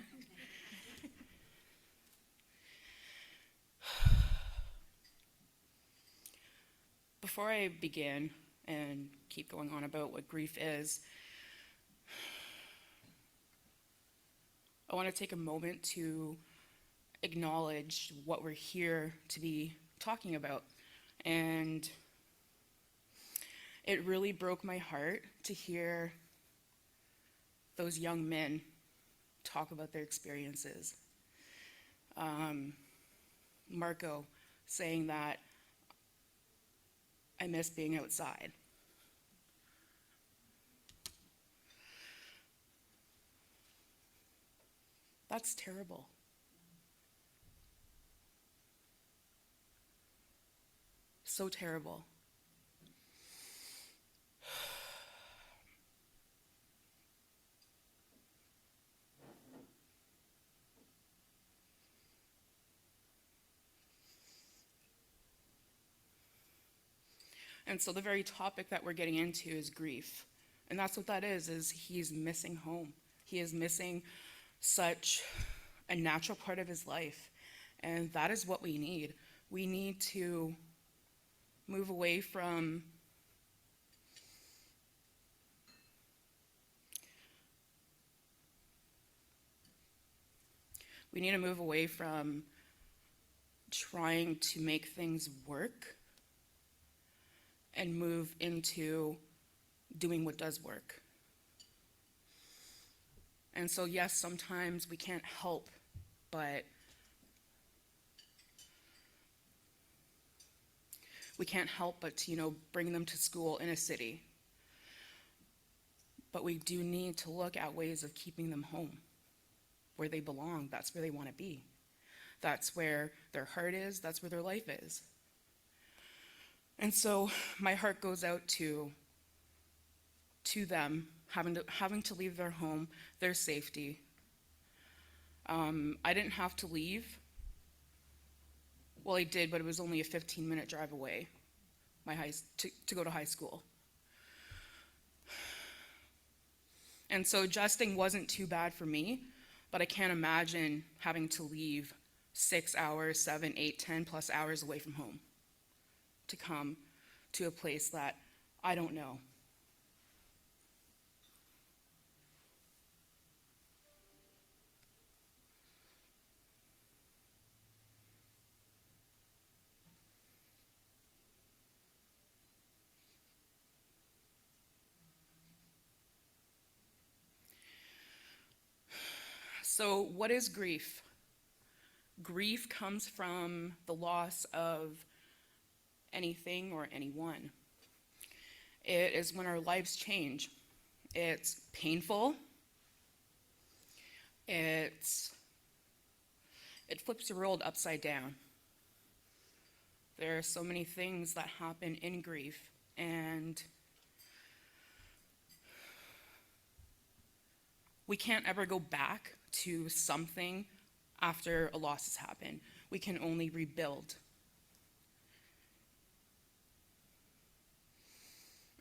Before I begin and keep going on about what grief is, I want to take a moment to acknowledge what we're here to be talking about. And it really broke my heart to hear those young men talk about their experiences. Marco saying that I miss being outside. That's terrible. So terrible. And so the very topic that we're getting into is grief. And that's what that is he's missing home. He is missing such a natural part of his life. And that is what we need. We need to move away from trying to make things work and move into doing what does work. And so, yes, sometimes we can't help but bring them to school in a city. But we do need to look at ways of keeping them home, where they belong. That's where they want to be. That's where their heart is. That's where their life is. And so my heart goes out to them, having to leave their home, their safety. I didn't have to leave. Well, I did, but it was only a 15-minute drive away, to go to high school. And so adjusting wasn't too bad for me, but I can't imagine having to leave 6 hours, 7, 8, 10 plus hours away from home to come to a place that I don't know. So what is grief? Grief comes from the loss of anything or anyone. It is when our lives change. It's painful. It flips your world upside down. There are so many things that happen in grief, and we can't ever go back to something after a loss has happened. We can only rebuild.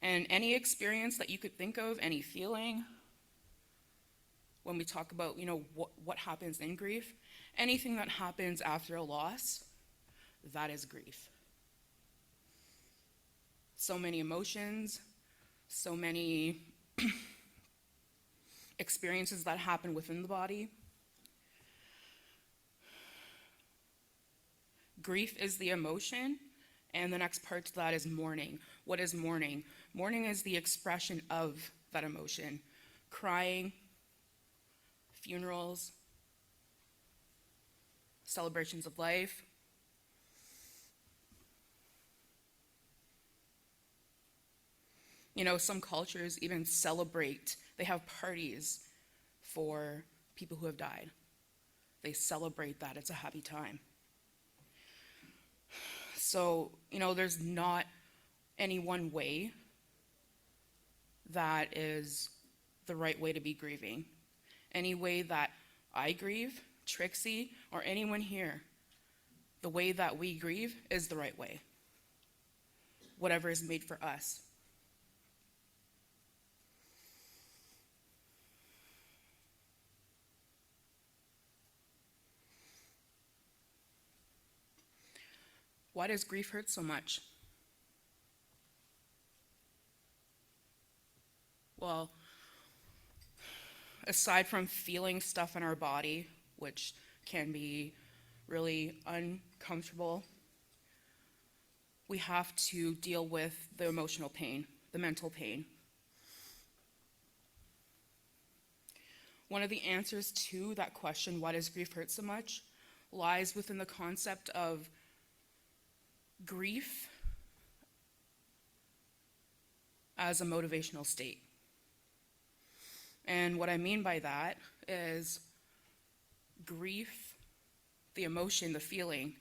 And any experience that you could think of, any feeling, when we talk about, what happens in grief, anything that happens after a loss, that is grief. So many emotions, so many experiences that happen within the body. Grief is the emotion, and the next part to that is mourning. What is mourning? Mourning is the expression of that emotion. Crying, funerals, celebrations of life. Some cultures even celebrate. They have parties for people who have died. They celebrate that. It's a happy time. So, there's not any one way that is the right way to be grieving. Any way that I grieve, Trixie, or anyone here, the way that we grieve is the right way. Whatever is made for us. Why does grief hurt so much? Well, aside from feeling stuff in our body, which can be really uncomfortable, we have to deal with the emotional pain, the mental pain. One of the answers to that question, why does grief hurt so much, lies within the concept of grief as a motivational state. And what I mean by that is grief, the emotion, the feeling,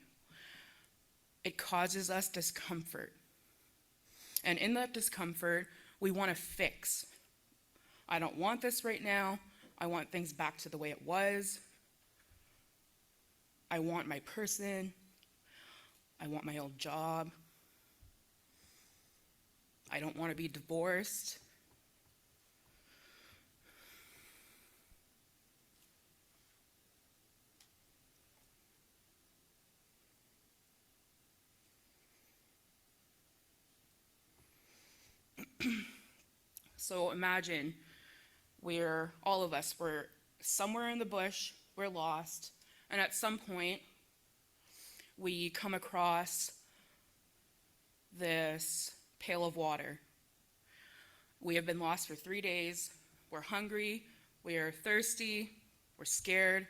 it causes us discomfort. And in that discomfort, we want to fix. I don't want this right now. I want things back to the way it was. I want my person. I want my old job. I don't want to be divorced. So imagine all of us, we're somewhere in the bush, we're lost, and at some point, we come across this pail of water. We have been lost for 3 days. We're hungry. We are thirsty. We're scared.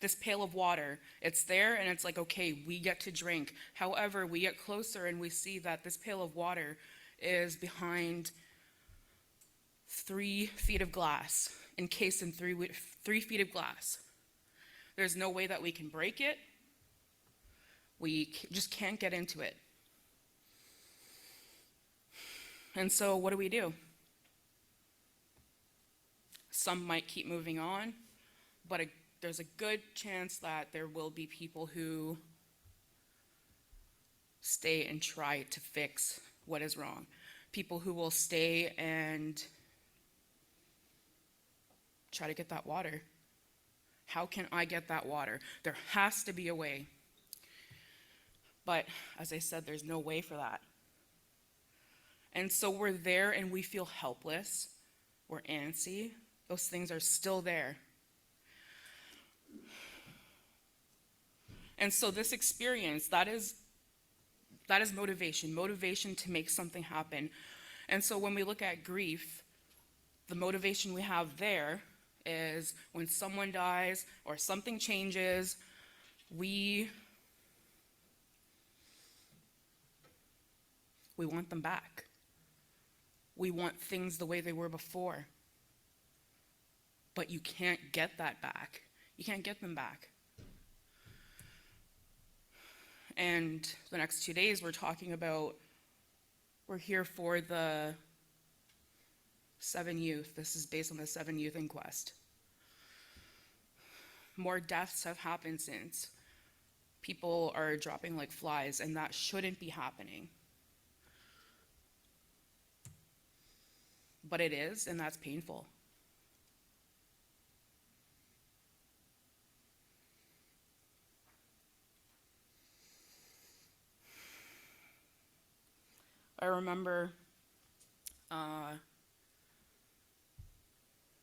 This pail of water, it's there and it's like, okay, we get to drink. However, we get closer and we see that this pail of water is behind 3 feet of glass, encased in 3 feet of glass. There's no way that we can break it. We just can't get into it. And so what do? Some might keep moving on, but there's a good chance that there will be people who stay and try to fix what is wrong. People who will stay and try to get that water. How can I get that water? There has to be a way. But as I said, there's no way for that. And so we're there and we feel helpless. We're antsy. Those things are still there. And so this experience, that is motivation to make something happen. And so when we look at grief, the motivation we have there is when someone dies or something changes, we want them back. We want things the way they were before. But you can't get that back. You can't get them back. And the next 2 days we're here for the 7 youth. This is based on the 7 youth inquest. More deaths have happened since. People are dropping like flies, and that shouldn't be happening. But it is, and that's painful. I remember,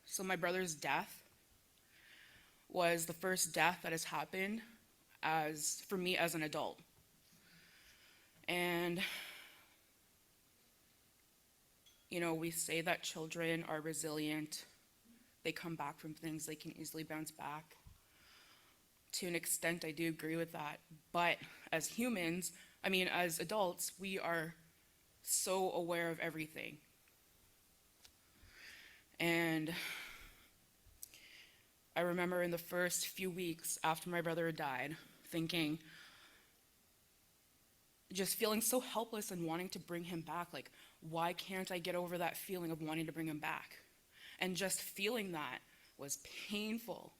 so my brother's death was the first death that has happened for me as an adult. And, we say that children are resilient. They come back from things, they can easily bounce back. To an extent, I do agree with that. But as humans, as adults, we are so aware of everything. And I remember in the first few weeks after my brother had died, just feeling so helpless and wanting to bring him back. Like, why can't I get over that feeling of wanting to bring him back? And just feeling that was painful.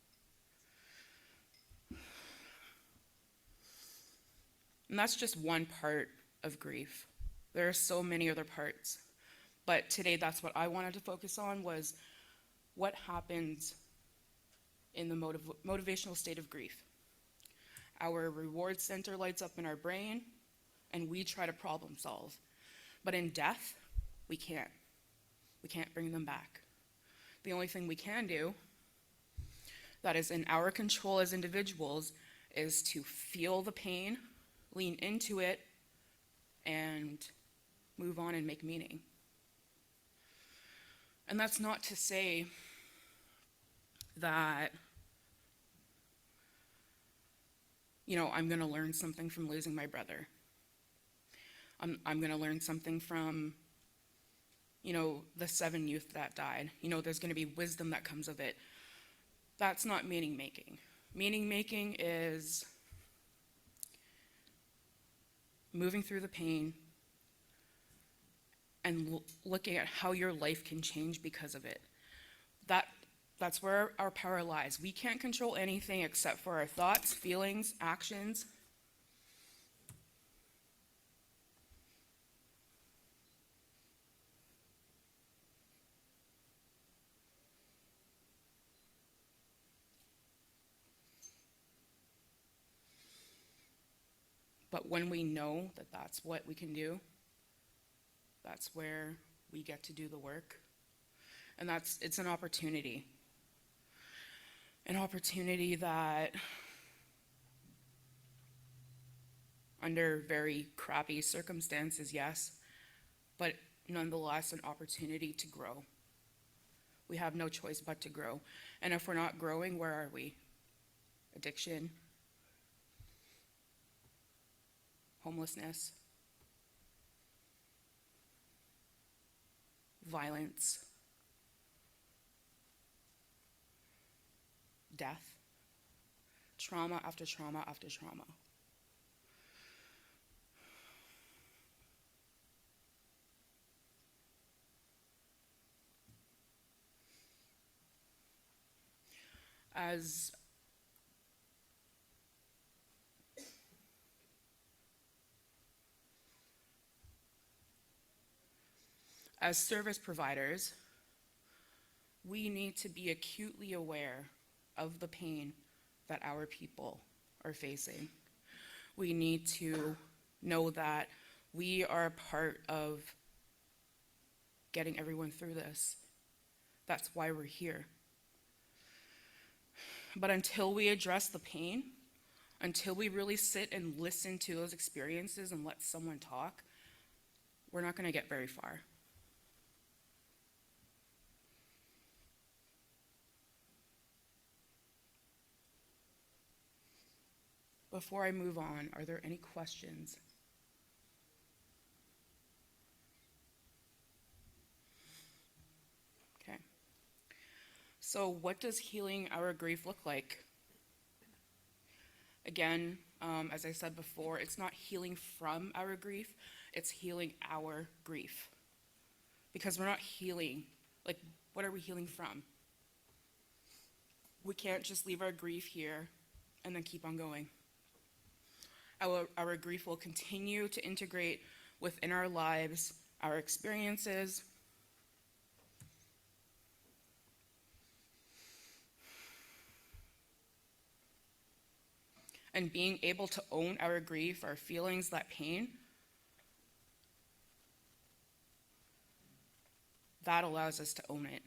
And that's just one part of grief. There are so many other parts. But today, that's what I wanted to focus on, was what happens in the motivational state of grief. Our reward center lights up in our brain, and we try to problem solve. But in death, we can't. We can't bring them back. The only thing we can do that is in our control as individuals is to feel the pain, lean into it, and move on and make meaning. And that's not to say that, I'm going to learn something from losing my brother. I'm going to learn something from, the 7 youth that died. There's going to be wisdom that comes of it. That's not meaning making. Meaning making is moving through the pain and looking at how your life can change because of it. That's where our power lies. We can't control anything except for our thoughts, feelings, actions. But when we know that that's what we can do, that's where we get to do the work. And it's an opportunity. An opportunity that, under very crappy circumstances, yes, but nonetheless an opportunity to grow. We have no choice but to grow. And if we're not growing, where are we? Addiction, homelessness, violence, death, trauma after trauma after trauma. As service providers, we need to be acutely aware of the pain that our people are facing. We need to know that we are a part of getting everyone through this. That's why we're here. But until we address the pain, until we really sit and listen to those experiences and let someone talk, we're not going to get very far. before I move on, are there any questions? Okay. So what does healing our grief look like? Again, as I said before, it's not healing from our grief, it's healing our grief. Because we're not healing, like, what are we healing from? We can't just leave our grief here and then keep on going. Our grief will continue to integrate within our lives, our experiences, and being able to own our grief, our feelings, that pain, that allows us to own it.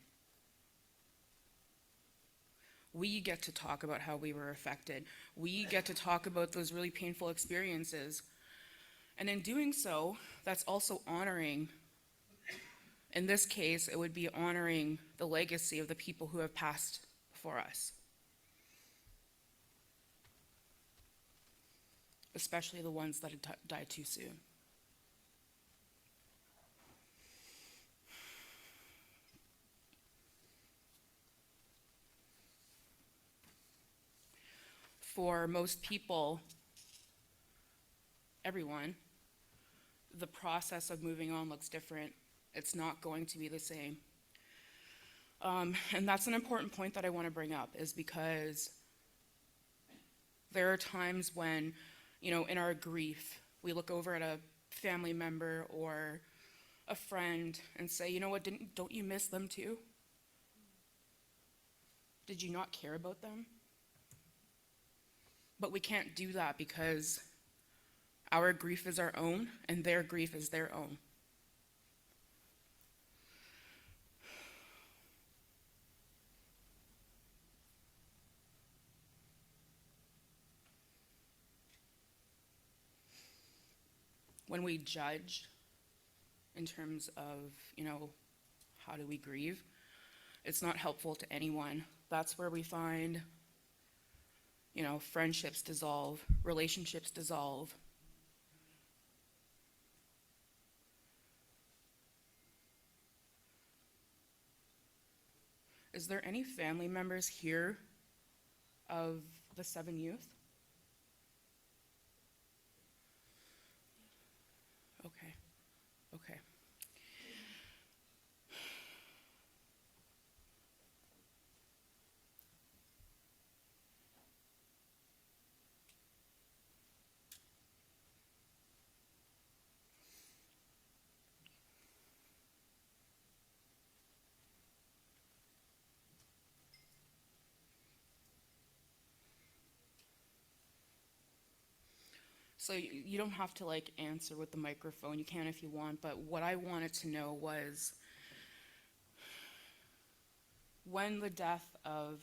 We get to talk about how we were affected. We get to talk about those really painful experiences. And in doing so, that's also honoring, in this case, it would be honoring the legacy of the people who have passed before us. Especially the ones that had died too soon. For most people, everyone, the process of moving on looks different. It's not going to be the same. And that's an important point that I want to bring up, is because there are times when, in our grief, we look over at a family member or a friend and say, you know what, don't you miss them too? Did you not care about them? But we can't do that because our grief is our own and their grief is their own. When we judge in terms of, how do we grieve, it's not helpful to anyone. That's where we find friendships dissolve, relationships dissolve. Is there any family members here of the 7 youth? Okay. So you don't have to answer with the microphone. You can if you want, but what I wanted to know was, when the death of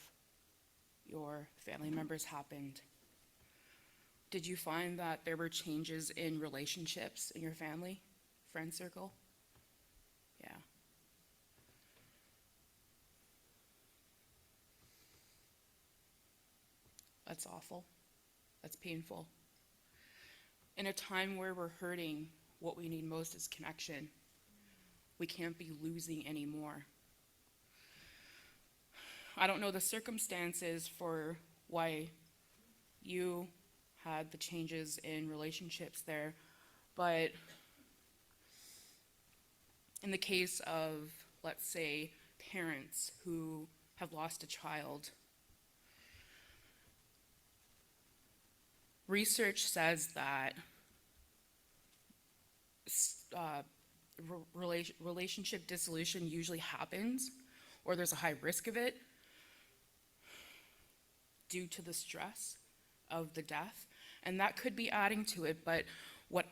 your family members happened, did you find that there were changes in relationships in your family, friend circle? Yeah. That's awful. That's painful. In a time where we're hurting, what we need most is connection. We can't be losing anymore. I don't know the circumstances for why you had the changes in relationships there, but in the case of, let's say, parents who have lost a child, research says that relationship dissolution usually happens, or there's a high risk of it, due to the stress of the death. And that could be adding to it, but what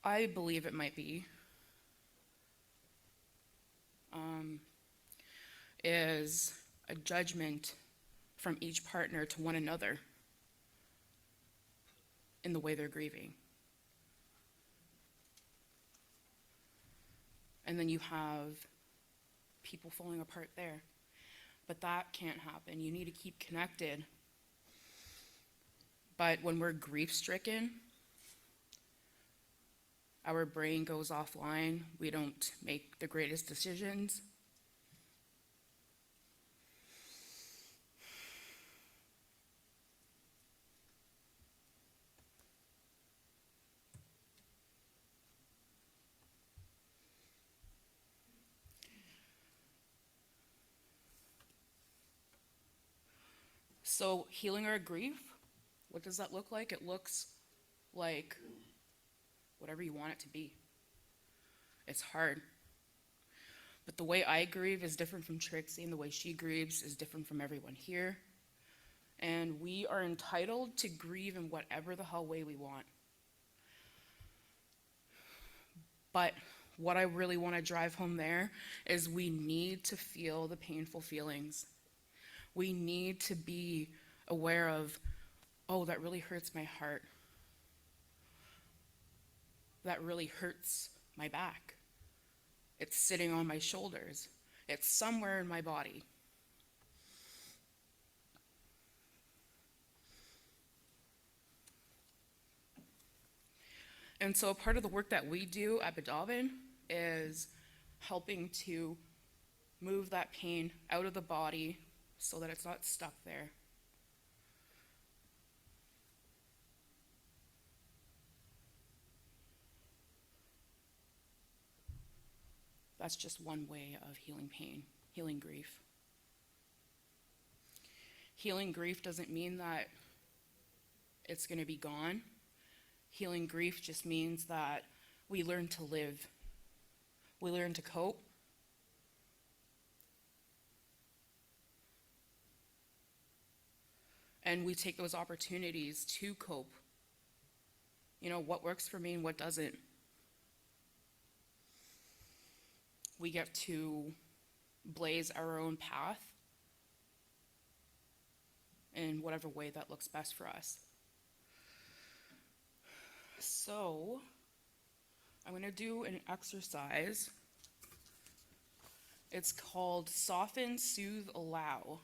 I believe it might be is a judgment from each partner to one another in the way they're grieving. And then you have people falling apart there. But that can't happen. You need to keep connected. But when we're grief stricken, our brain goes offline. We don't make the greatest decisions. So healing our grief, what does that look like? It looks like whatever you want it to be. It's hard. But the way I grieve is different from Trixie, and the way she grieves is different from everyone here. And we are entitled to grieve in whatever the hell way we want. But what I really want to drive home there is we need to feel the painful feelings. We need to be aware of, oh, that really hurts my heart. That really hurts my back. It's sitting on my shoulders. It's somewhere in my body. And so a part of the work that we do at Bedavin is helping to move that pain out of the body so that it's not stuck there. That's just one way of healing pain, healing grief. Healing grief doesn't mean that it's going to be gone. Healing grief just means that we learn to live. We learn to cope. And we take those opportunities to cope. You know, what works for me and what doesn't. We get to blaze our own path in whatever way that looks best for us. So, I'm going to do an exercise. It's called Soften, Soothe, Allow.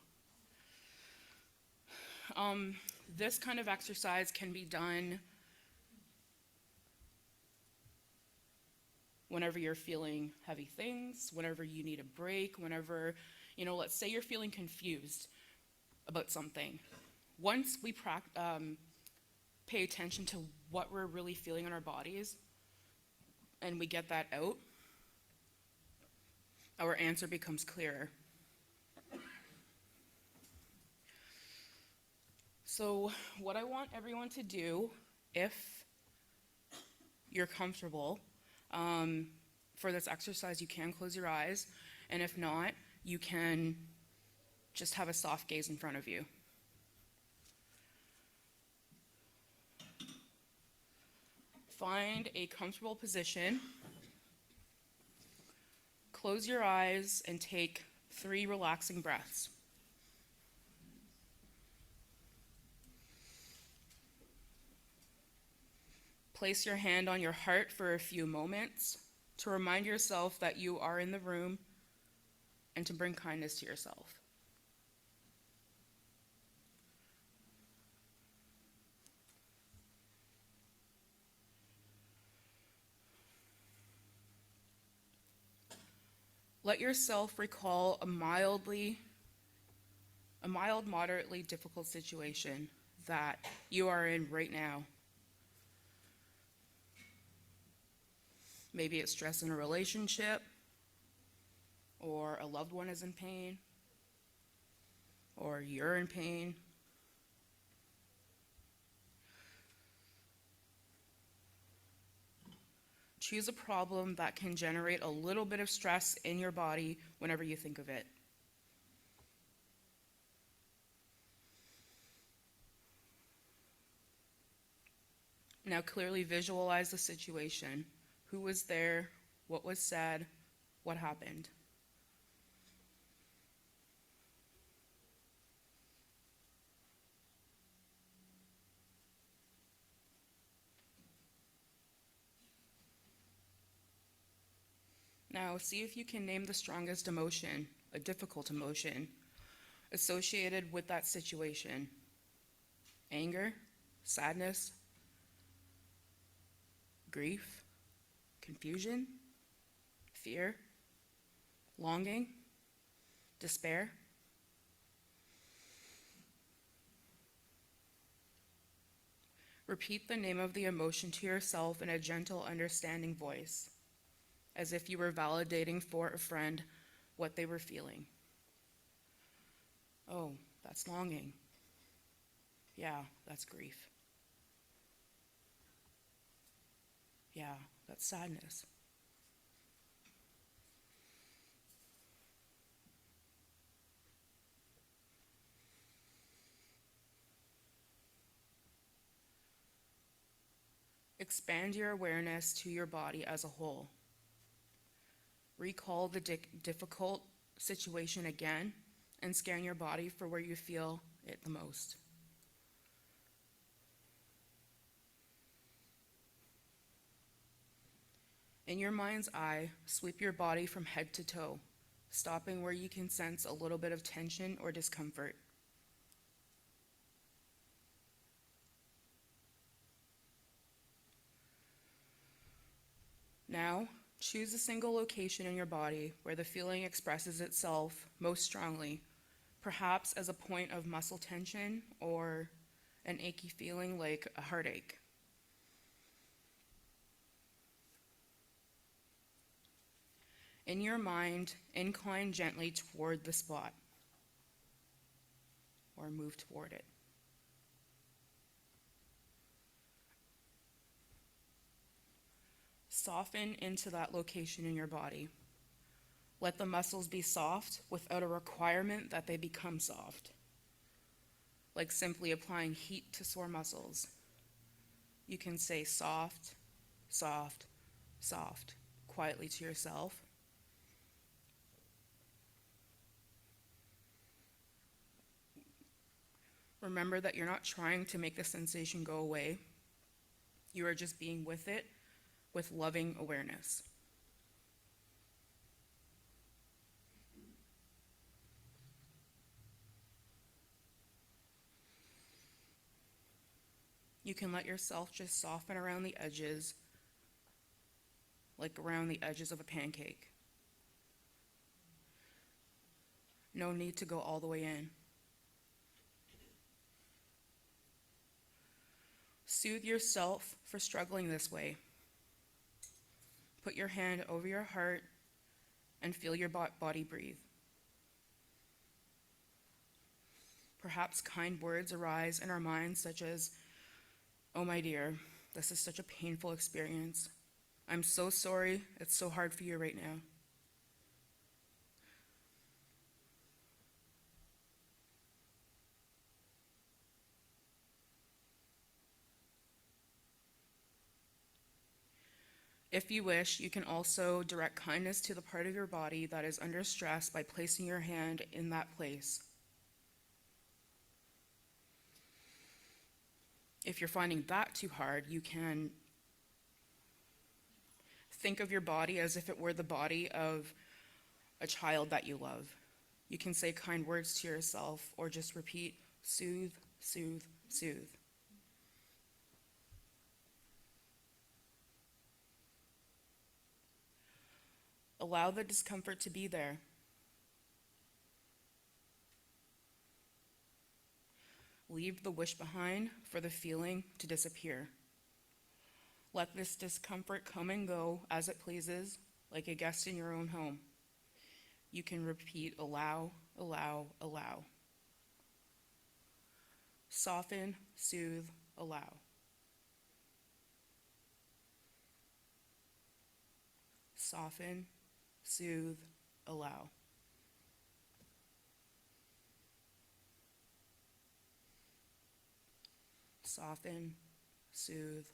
This kind of exercise can be done whenever you're feeling heavy things, whenever you need a break, whenever, you know, let's say you're feeling confused about something. Once we pay attention to what we're really feeling in our bodies and we get that out, our answer becomes clearer. So what I want everyone to do, if you're comfortable, for this exercise, you can close your eyes, and if not, you can just have a soft gaze in front of you. Find a comfortable position. Close your eyes and take 3 relaxing breaths. Place your hand on your heart for a few moments to remind yourself that you are in the room and to bring kindness to yourself. Let yourself recall a mild, moderately difficult situation that you are in right now. Maybe it's stress in a relationship, or a loved one is in pain, or you're in pain. Choose a problem that can generate a little bit of stress in your body whenever you think of it. Now clearly visualize the situation. Who was there? What was said? What happened? Now see if you can name the strongest emotion, a difficult emotion, associated with that situation. Anger, sadness, grief, confusion, fear, longing, despair. Repeat the name of the emotion to yourself in a gentle, understanding voice, as if you were validating for a friend what they were feeling. Oh, that's longing. Yeah, that's grief. Yeah, that's sadness. Expand your awareness to your body as a whole. Recall the difficult situation again and scan your body for where you feel it the most. In your mind's eye, sweep your body from head to toe, stopping where you can sense a little bit of tension or discomfort. Now, choose a single location in your body where the feeling expresses itself most strongly, perhaps as a point of muscle tension or an achy feeling like a heartache. In your mind, incline gently toward the spot or move toward it. Soften into that location in your body. Let the muscles be soft without a requirement that they become soft, like simply applying heat to sore muscles. You can say soft, soft, soft, quietly to yourself. Remember that you're not trying to make the sensation go away. You are just being with it with loving awareness. You can let yourself just soften around the edges, like around the edges of a pancake. No need to go all the way in. Soothe yourself for struggling this way. Put your hand over your heart and feel your body breathe. Perhaps kind words arise in our minds such as, "Oh my dear, this is such a painful experience. I'm so sorry, it's so hard for you right now." If you wish, you can also direct kindness to the part of your body that is under stress by placing your hand in that place. If you're finding that too hard, you can think of your body as if it were the body of a child that you love. You can say kind words to yourself or just repeat, soothe, soothe, soothe. Allow the discomfort to be there. Leave the wish behind for the feeling to disappear. Let this discomfort come and go as it pleases, like a guest in your own home. You can repeat, allow, allow, allow. Soften, soothe, allow. Soften, soothe, allow. Soften, soothe,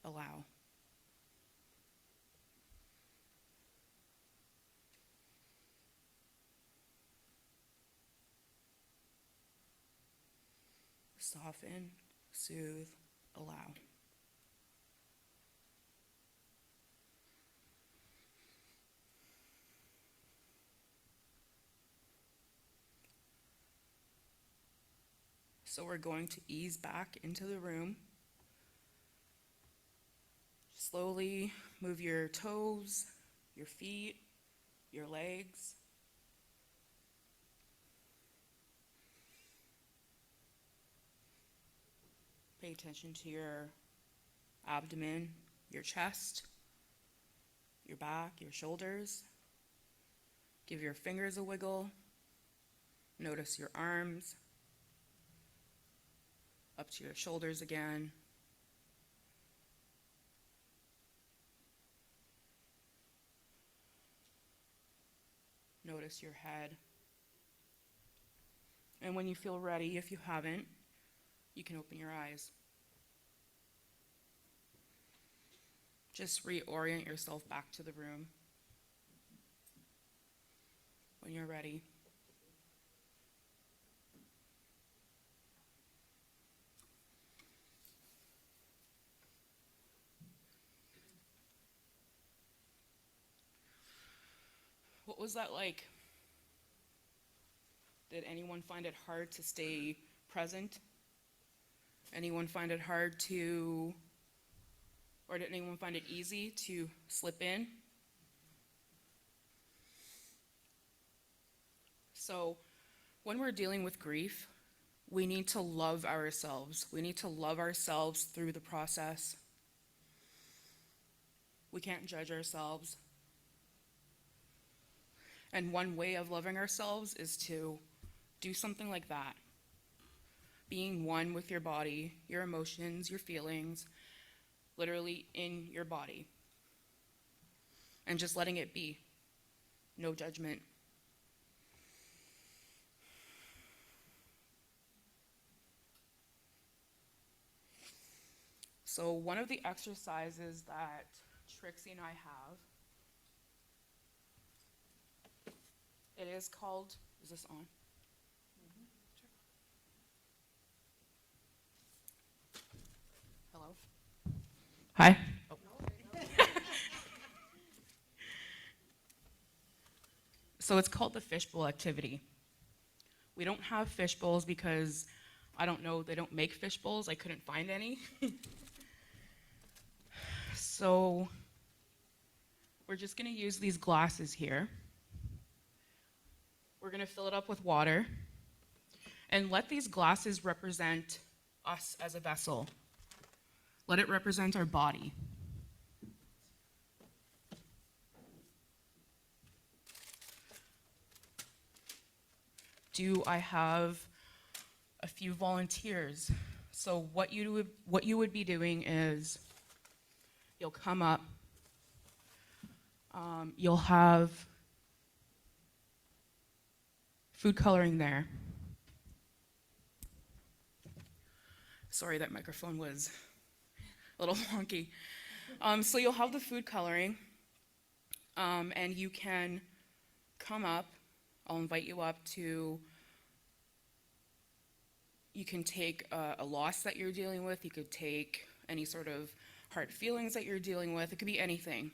allow. Soften, soothe, allow. So we're going to ease back into the room. Slowly move your toes, your feet, your legs. Pay attention to your abdomen, your chest, your back, your shoulders. Give your fingers a wiggle. Notice your arms. Up to your shoulders again. Notice your head. And when you feel ready, if you haven't, you can open your eyes. Just reorient yourself back to the room when you're ready. What was that like? Did anyone find it hard to stay present? Anyone find it hard to, or did anyone find it easy to slip in? So when we're dealing with grief, we need to love ourselves. We need to love ourselves through the process. We can't judge ourselves. And one way of loving ourselves is to do something like that. Being one with your body, your emotions, your feelings, literally in your body. And just letting it be. No judgment. So one of the exercises that Trixie and I have, it is called, is this on? Hello? Hi? Oh. So it's called the fishbowl activity. We don't have fish bowls because, I don't know, they don't make fish bowls. I couldn't find any. So we're just going to use these glasses here. We're going to fill it up with water and let these glasses represent us as a vessel. Let it represent our body. Do I have a few volunteers? So what you would be doing is you'll come up, you'll have food coloring there. Sorry, that microphone was a little wonky. So you'll have the food coloring, and you can come up. I'll invite you up to, you can take a loss that you're dealing with. You could take any sort of hard feelings that you're dealing with. It could be anything.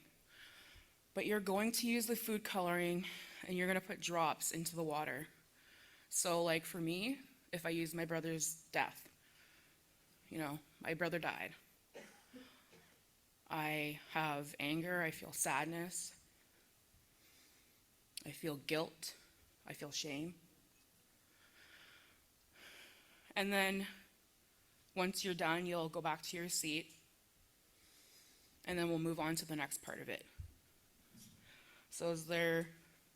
But you're going to use the food coloring, and you're going to put drops into the water. So like for me, if I use my brother's death, you know, my brother died. I have anger, I feel sadness, I feel guilt, I feel shame. And then once you're done, you'll go back to your seat, and then we'll move on to the next part of it. So is there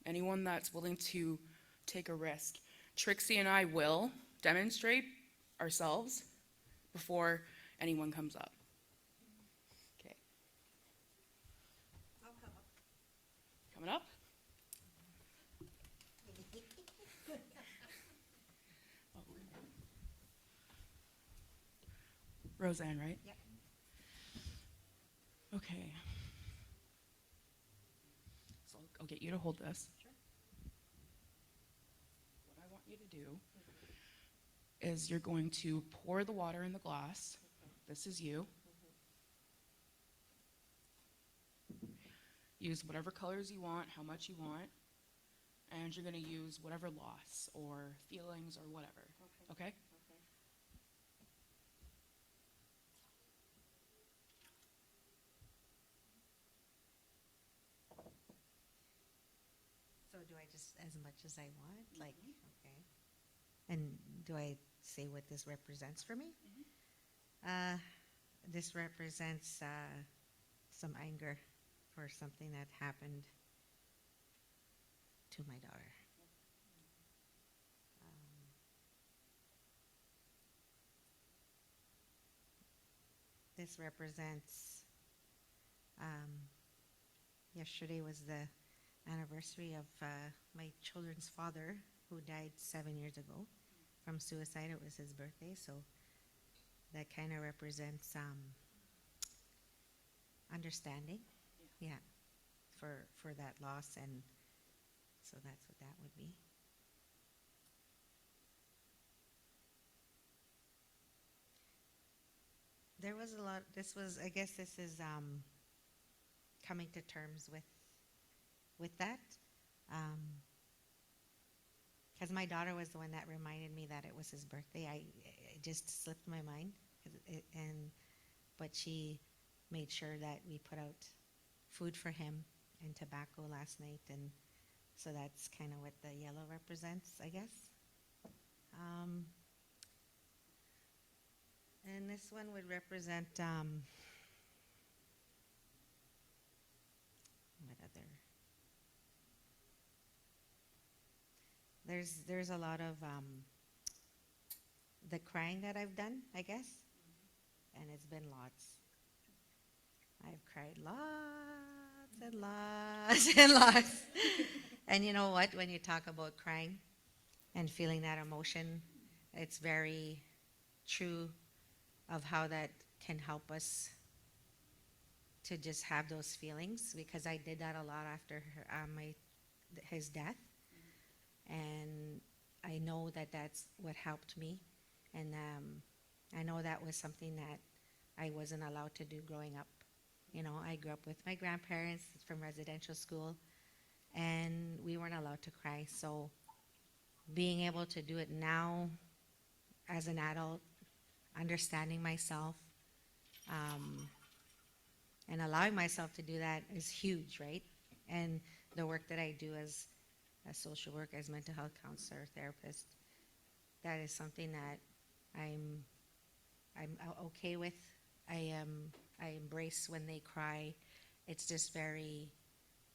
anyone that's willing to take a risk? Trixie and I will demonstrate ourselves before anyone comes up. Okay. I'll come up. Coming up? Roseanne, right? Yep. Okay. So I'll get you to hold this. Sure. What I want you to do is you're going to pour the water in the glass. This is you. Use whatever colors you want, how much you want, and you're going to use whatever loss or feelings or whatever. Okay? as much as I want? Like, okay. And do I say what this represents for me? This represents some anger for something that happened to my daughter. This represents, yesterday was the anniversary of my children's father, who died 7 years ago from suicide. It was his birthday, so that kind of represents understanding, yeah, for that loss, and so that's what that would be. There was a lot. I guess this is coming to terms with that. Because my daughter was the one that reminded me that it was his birthday. It just slipped my mind, but she made sure that we put out food for him and tobacco last night, and so that's kind of what the yellow represents, I guess. And this one would represent what other? There's a lot of the crying that I've done, I guess, and it's been lots. I've cried lots and lots and lots. And you know what? When you talk about crying and feeling that emotion, it's very true of how that can help us to just have those feelings, because I did that a lot after his death. And I know that that's what helped me. And I know that was something that I wasn't allowed to do growing up. You know, I grew up with my grandparents from residential school, and we weren't allowed to cry. So being able to do it now as an adult, understanding myself, and allowing myself to do that is huge, right? And the work that I do as a social worker, as mental health counselor, therapist, that is something that I'm okay with. I embrace when they cry. It's just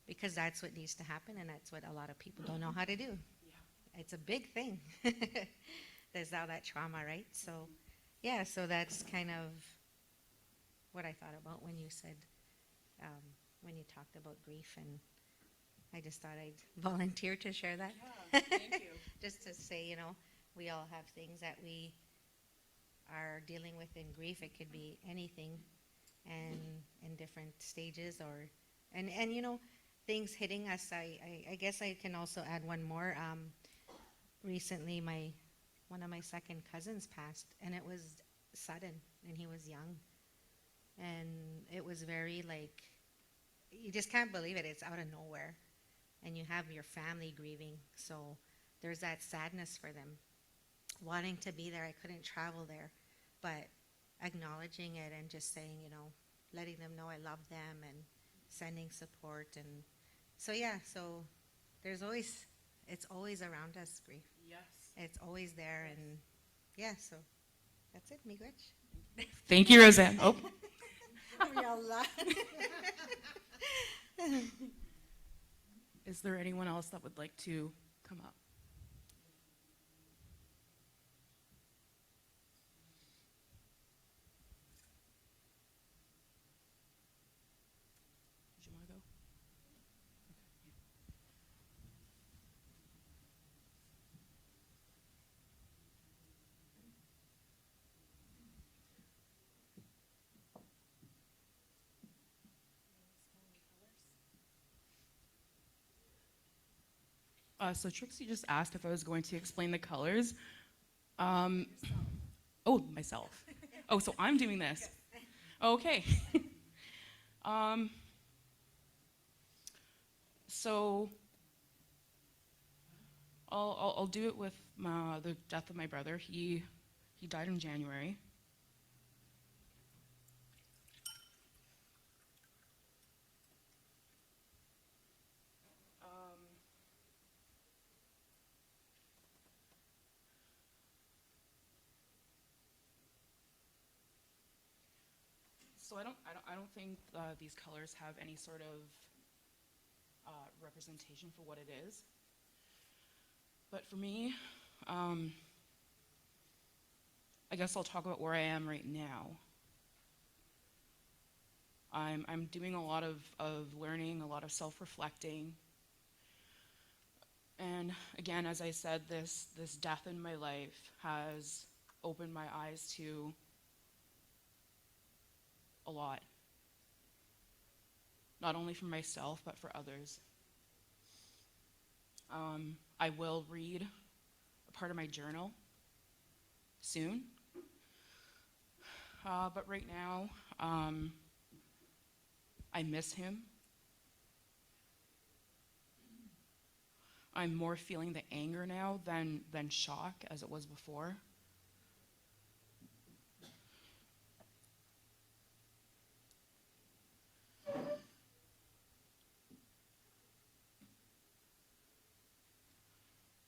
because that's what needs to happen, and that's what a lot of people don't know how to do. Yeah. It's a big thing. There's all that trauma, right? So, yeah, so that's kind of what I thought about when you said, when you talked about grief, and I just thought I'd volunteer to share that. Yeah, thank you. Just to say, you know, we all have things that we are dealing with in grief. It could be anything, and in different stages, and you know, things hitting us. I guess I can also add one more. Recently, one of my second cousins passed, and it was sudden, and he was young, and it was very you just can't believe it. It's out of nowhere, and you have your family grieving, so there's that sadness for them, wanting to be there. I couldn't travel there, but acknowledging it and just saying, you know, letting them know I love them and sending support. And so, yeah, so it's always around us, grief. Yes. It's always there. Yes. And yeah, so that's it, miigwech. Thank you, Roseanne. Oh. Is there anyone else that would like to come up? Did you want to go? So Trixie just asked if I was going to explain the colors. Oh, myself. Oh, so I'm doing this. Okay. So I'll do it with the death of my brother. He died in January. So I don't think these colors have any sort of representation for what it is. But for me, I guess I'll talk about where I am right now. I'm doing a lot of learning, a lot of self-reflecting. And again, as I said, this death in my life has opened my eyes to a lot. Not only for myself, but for others. I will read a part of my journal soon. But right now, I miss him. I'm more feeling the anger now than shock as it was before.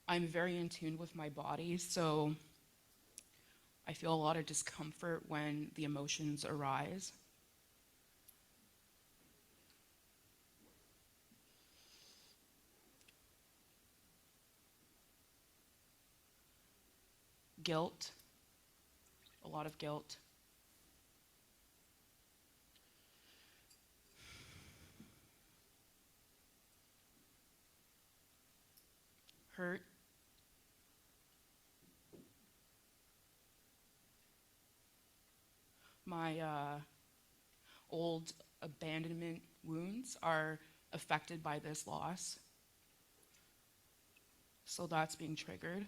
I'm very in tune with my body, so I feel a lot of discomfort when the emotions arise. Guilt, a lot of guilt. Hurt. My old abandonment wounds are affected by this loss. So that's being triggered.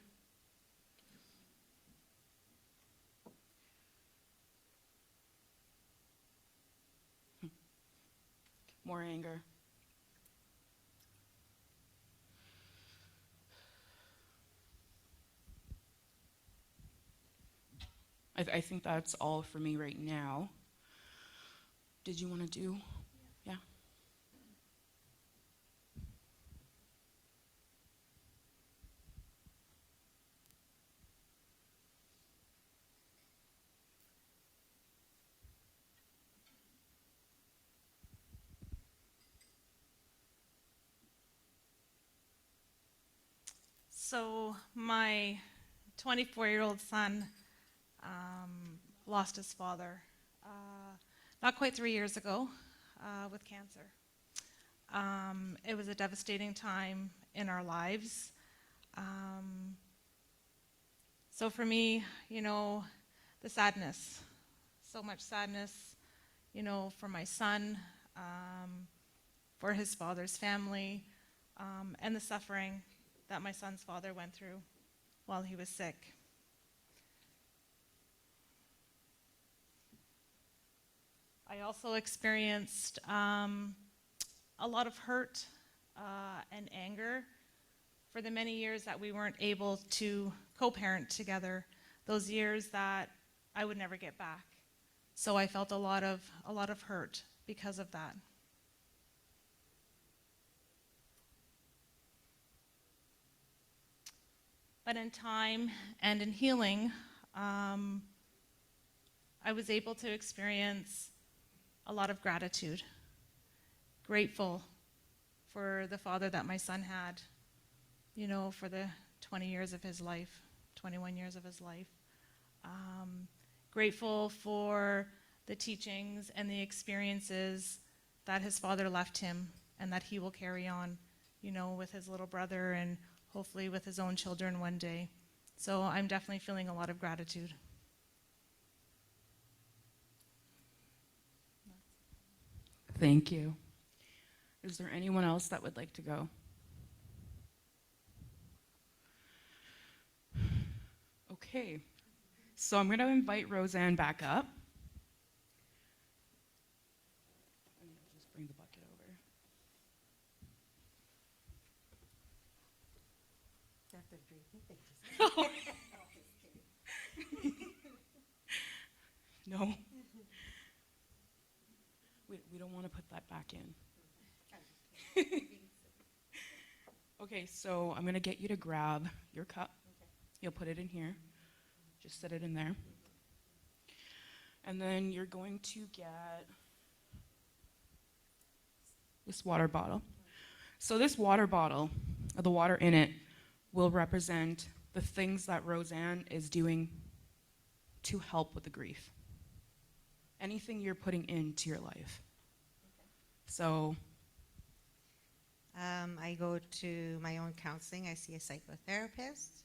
More anger. I think that's all for me right now. Did you want to do? Yeah. So my 24-year-old son lost his father not quite 3 years ago with cancer. It was a devastating time in our lives. So for me, the sadness, so much sadness, for my son, for his father's family, and the suffering that my son's father went through while he was sick. I also experienced a lot of hurt and anger for the many years that we weren't able to co-parent together, those years that I would never get back. So I felt a lot of hurt because of that. But in time and in healing, I was able to experience a lot of gratitude, grateful for the father that my son had, for the 20 years of his life, 21 years of his life. Grateful for the teachings and the experiences that his father left him and that he will carry on, with his little brother and hopefully with his own children one day. So I'm definitely feeling a lot of gratitude. Thank you. Is there anyone else that would like to go? Okay, so I'm going to invite Roseanne back up. And just bring the bucket over. No. We don't want to put that back in. Okay, so I'm going to get you to grab your cup. You'll put it in here. Just set it in there. And then you're going to get this water bottle. So this water bottle, the water in it, will represent the things that Roseanne is doing to help with the grief. Anything you're putting into your life. So I go to my own counseling. I see a psychotherapist.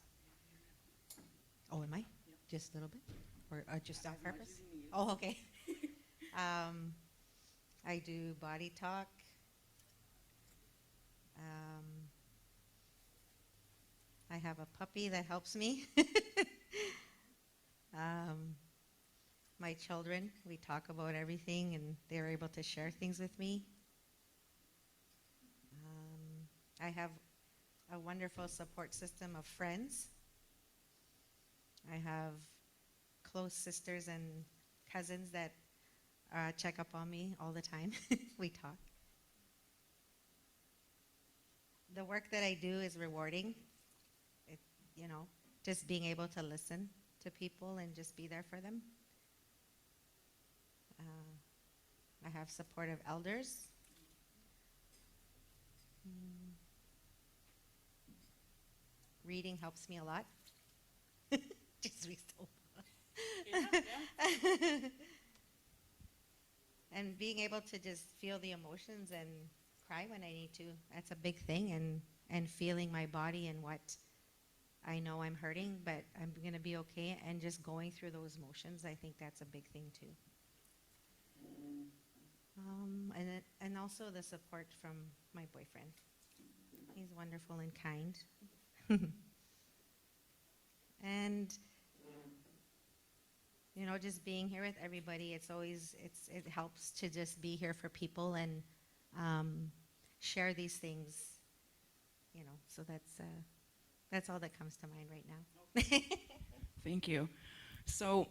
Oh, am I? Just a little bit? Or just on purpose? Oh, okay. I do body talk. I have a puppy that helps me. My children, we talk about everything and they're able to share things with me. I have a wonderful support system of friends. I have close sisters and cousins that check up on me all the time. We talk. The work that I do is rewarding. Just being able to listen to people and just be there for them. I have supportive elders. Reading helps me a lot. Just read so much. And being able to just feel the emotions and cry when I need to. That's a big thing. And feeling my body and what I know I'm hurting, but I'm going to be okay. And just going through those motions, I think that's a big thing too. And also the support from my boyfriend. He's wonderful and kind. And just being here with everybody, it helps to just be here for people and share these things. So that's all that comes to mind right now. thank you. So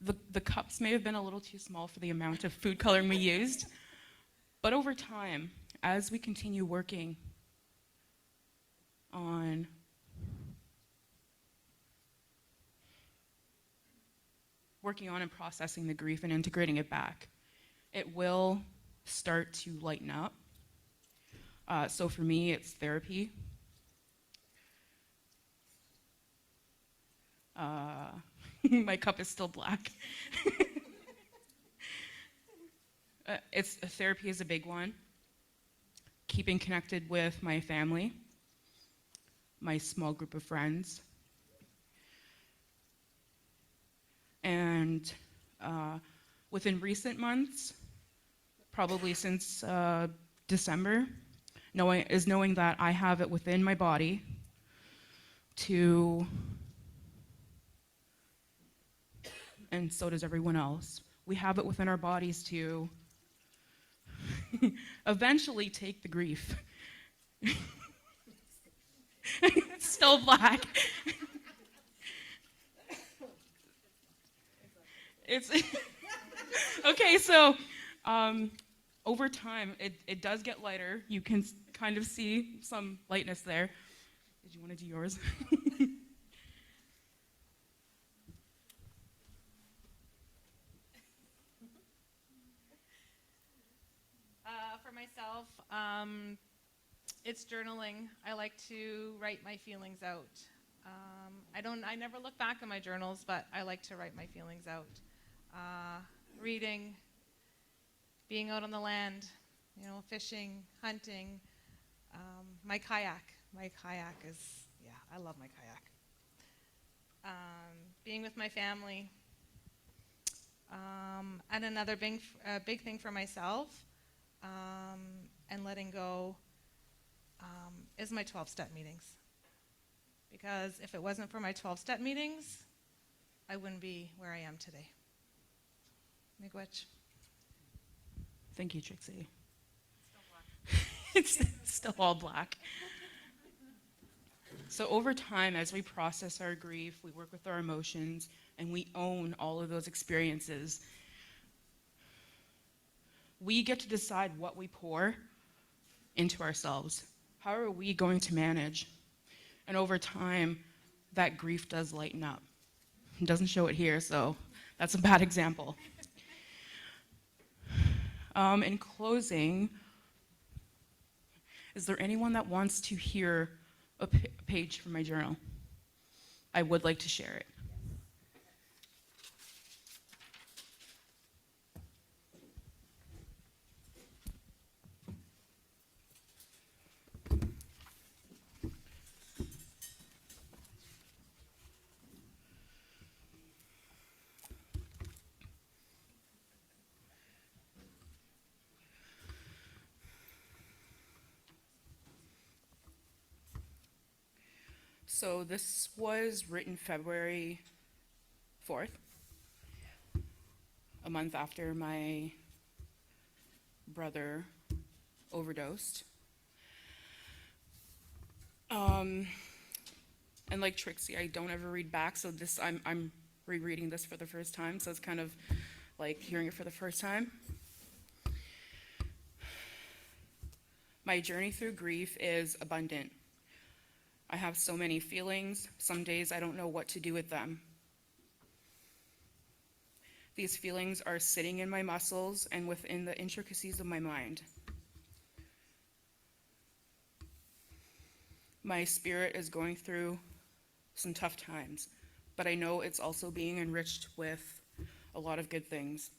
the cups may have been a little too small for the amount of food coloring we used, but over time, as we continue working on and processing the grief and integrating it back, it will start to lighten up. So for me, it's therapy. My cup is still black. Therapy is a big one. Keeping connected with my family, my small group of friends. And within recent months, probably since December, knowing that I have it within my body to, and so does everyone else, we have it within our bodies to eventually take the grief. It's still black. It's okay, so over time, it does get lighter. You can kind of see some lightness there. Did you want to do yours? For myself, it's journaling. I like to write my feelings out. I never look back in my journals, but I like to write my feelings out. Reading, being out on the land, fishing, hunting, my kayak. My kayak is, I love my kayak. Being with my family. And another big thing for myself, and letting go, is my 12-step meetings. Because if it wasn't for my 12-step meetings, I wouldn't be where I am today. Miigwech. Thank you, Trixie. It's still all black. So over time, as we process our grief, we work with our emotions, and we own all of those experiences, we get to decide what we pour into ourselves. How are we going to manage? And over time, that grief does lighten up. It doesn't show it here, so that's a bad example. In closing, is there anyone that wants to hear a page from my journal? I would like to share it. So this was written February 4th, a month after my brother overdosed. And like Trixie, I don't ever read back, so this I'm rereading this for the first time, so it's kind of like hearing it for the first time. My journey through grief is abundant. I have so many feelings. Some days I don't know what to do with them. These feelings are sitting in my muscles and within the intricacies of my mind. My spirit is going through some tough times, but I know it's also being enriched with a lot of good things.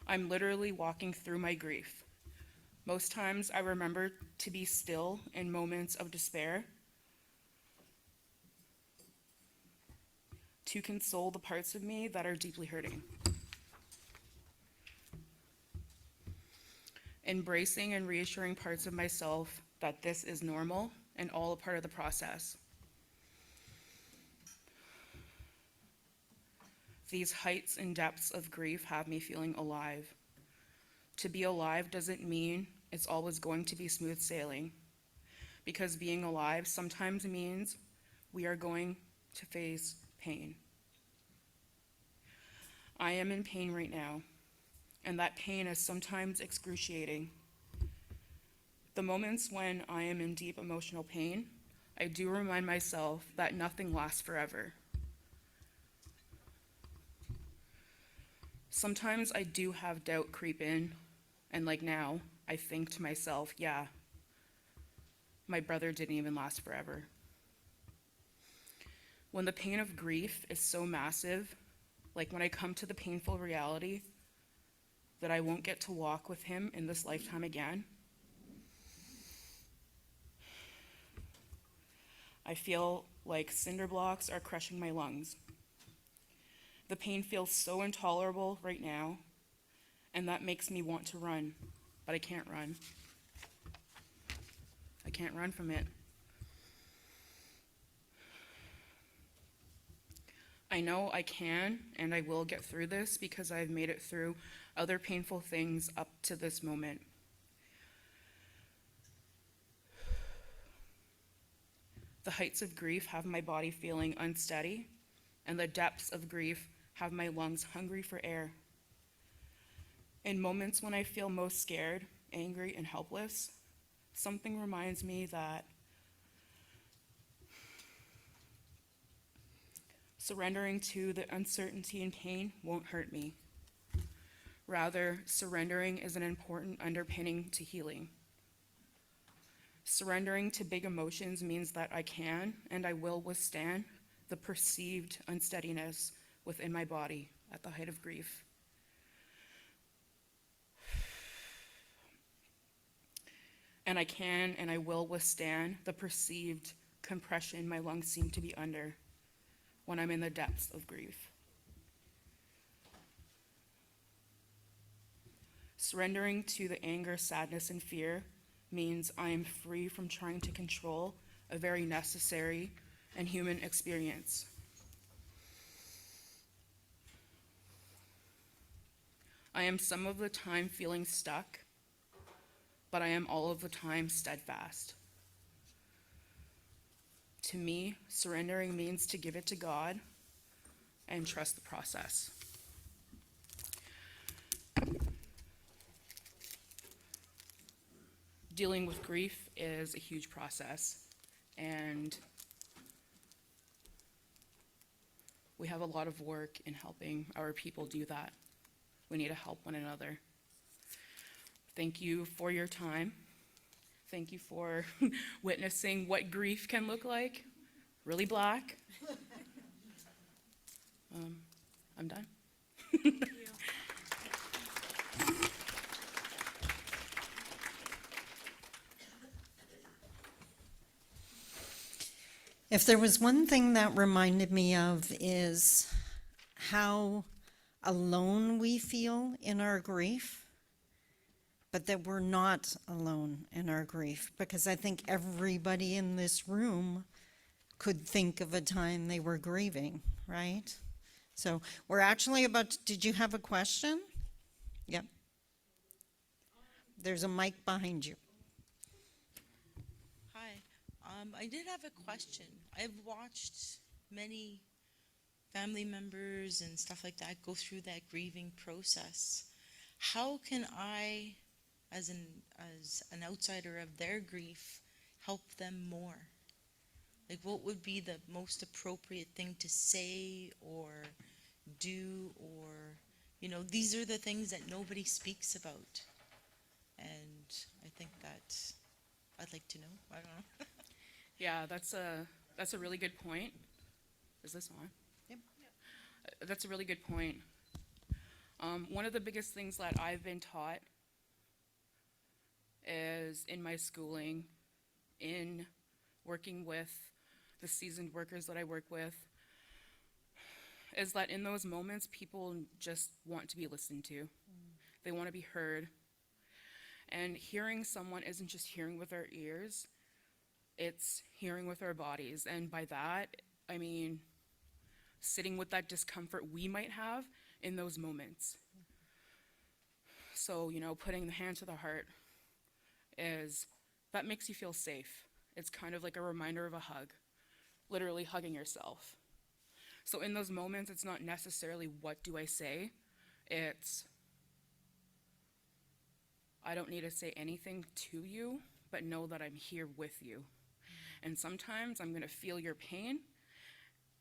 I'm literally walking through my grief. Most times I remember to be still in moments of despair, to console the parts of me that are deeply hurting. Embracing and reassuring parts of myself that this is normal and all a part of the process. These heights and depths of grief have me feeling alive. To be alive doesn't mean it's always going to be smooth sailing, because being alive sometimes means we are going to face pain. I am in pain right now, and that pain is sometimes excruciating. The moments when I am in deep emotional pain, I do remind myself that nothing lasts forever. Sometimes I do have doubt creep in, and like now, I think to myself, yeah, my brother didn't even last forever. When the pain of grief is so massive, like when I come to the painful reality that I won't get to walk with him in this lifetime again, I feel like cinder blocks are crushing my lungs. The pain feels so intolerable right now, and that makes me want to run, but I can't run. I can't run from it. I know I can and I will get through this because I've made it through other painful things up to this moment. The heights of grief have my body feeling unsteady, and the depths of grief have my lungs hungry for air. In moments when I feel most scared, angry, and helpless, something reminds me that surrendering to the uncertainty and pain won't hurt me. Rather, surrendering is an important underpinning to healing. Surrendering to big emotions means that I can and I will withstand the perceived unsteadiness within my body at the height of grief. And I can and I will withstand the perceived compression my lungs seem to be under when I'm in the depths of grief. Surrendering to the anger, sadness, and fear means I am free from trying to control a very necessary and human experience. I am some of the time feeling stuck, but I am all of the time steadfast. To me, surrendering means to give it to God and trust the process. Dealing with grief is a huge process, And we have a lot of work in helping our people do that. We need to help one another. Thank you for your time. Thank you for witnessing what grief can look like. Really black. I'm done. If there was one thing that reminded me of is how alone we feel in our grief, but that we're not alone in our grief, because I think everybody in this room could think of a time they were grieving, right? So we're actually about to, did you have a question? Yep. There's a mic behind you. Hi, I did have a question. I've watched many family members and stuff like that go through that grieving process. How can I, as an outsider of their grief, help them more? Like, what would be the most appropriate thing to say or do, or, you know, these are the things that nobody speaks about. And I think that I'd like to know. I don't know. Yeah, that's a really good point. Is this on? Yep. That's a really good point. One of the biggest things that I've been taught is in my schooling, in working with the seasoned workers that I work with, is that in those moments, people just want to be listened to. They want to be heard. And hearing someone isn't just hearing with our ears, it's hearing with our bodies. And by that, I mean sitting with that discomfort we might have in those moments. So, you know, putting the hand to the heart that makes you feel safe. It's kind of like a reminder of a hug, literally hugging yourself. So in those moments, it's not necessarily what do I say, it's I don't need to say anything to you, but know that I'm here with you. And sometimes I'm gonna feel your pain,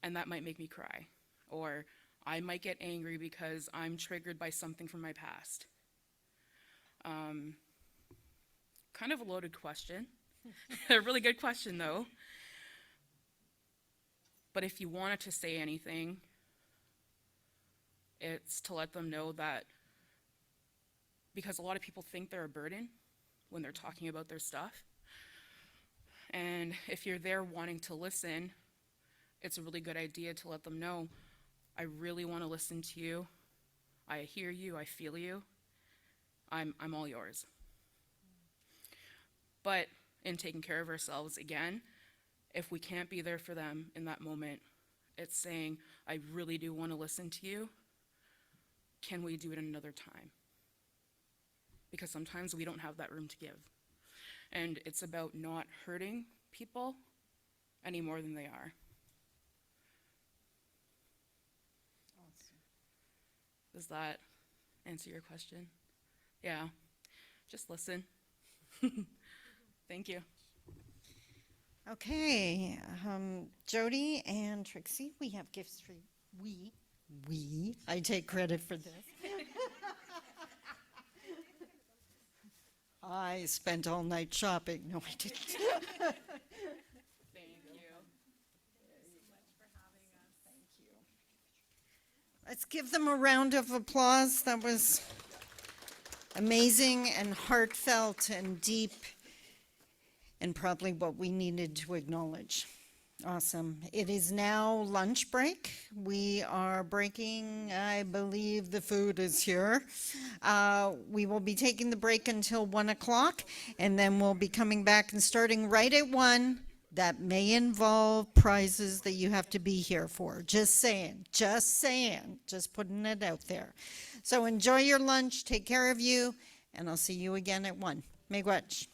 and that might make me cry. Or I might get angry because I'm triggered by something from my past. Kind of a loaded question. A really good question though. But if you wanted to say anything, it's to let them know that, because a lot of people think they're a burden when they're talking about their stuff. And if you're there wanting to listen, it's a really good idea to let them know, I really want to listen to you. I hear you, I feel you. I'm all yours. But in taking care of ourselves, again, if we can't be there for them in that moment, it's saying, I really do want to listen to you. Can we do it another time? Because sometimes we don't have that room to give. And it's about not hurting people any more than they are. Awesome. Does that answer your question? Yeah, just listen. Thank you. Okay, Jodi and Trixie, we have gifts for you. I take credit for this. I spent all night shopping. No, I didn't. Thank you. Let's give them a round of applause. That was amazing and heartfelt and deep, and probably what we needed to acknowledge. Awesome. It is now lunch break. We are breaking, I believe the food is here. We will be taking the break until 1 o'clock, and then we'll be coming back and starting right at 1. That may involve prizes that you have to be here for. Just saying, just putting it out there. So enjoy your lunch, take care of you, and I'll see you again at 1. Miigwech.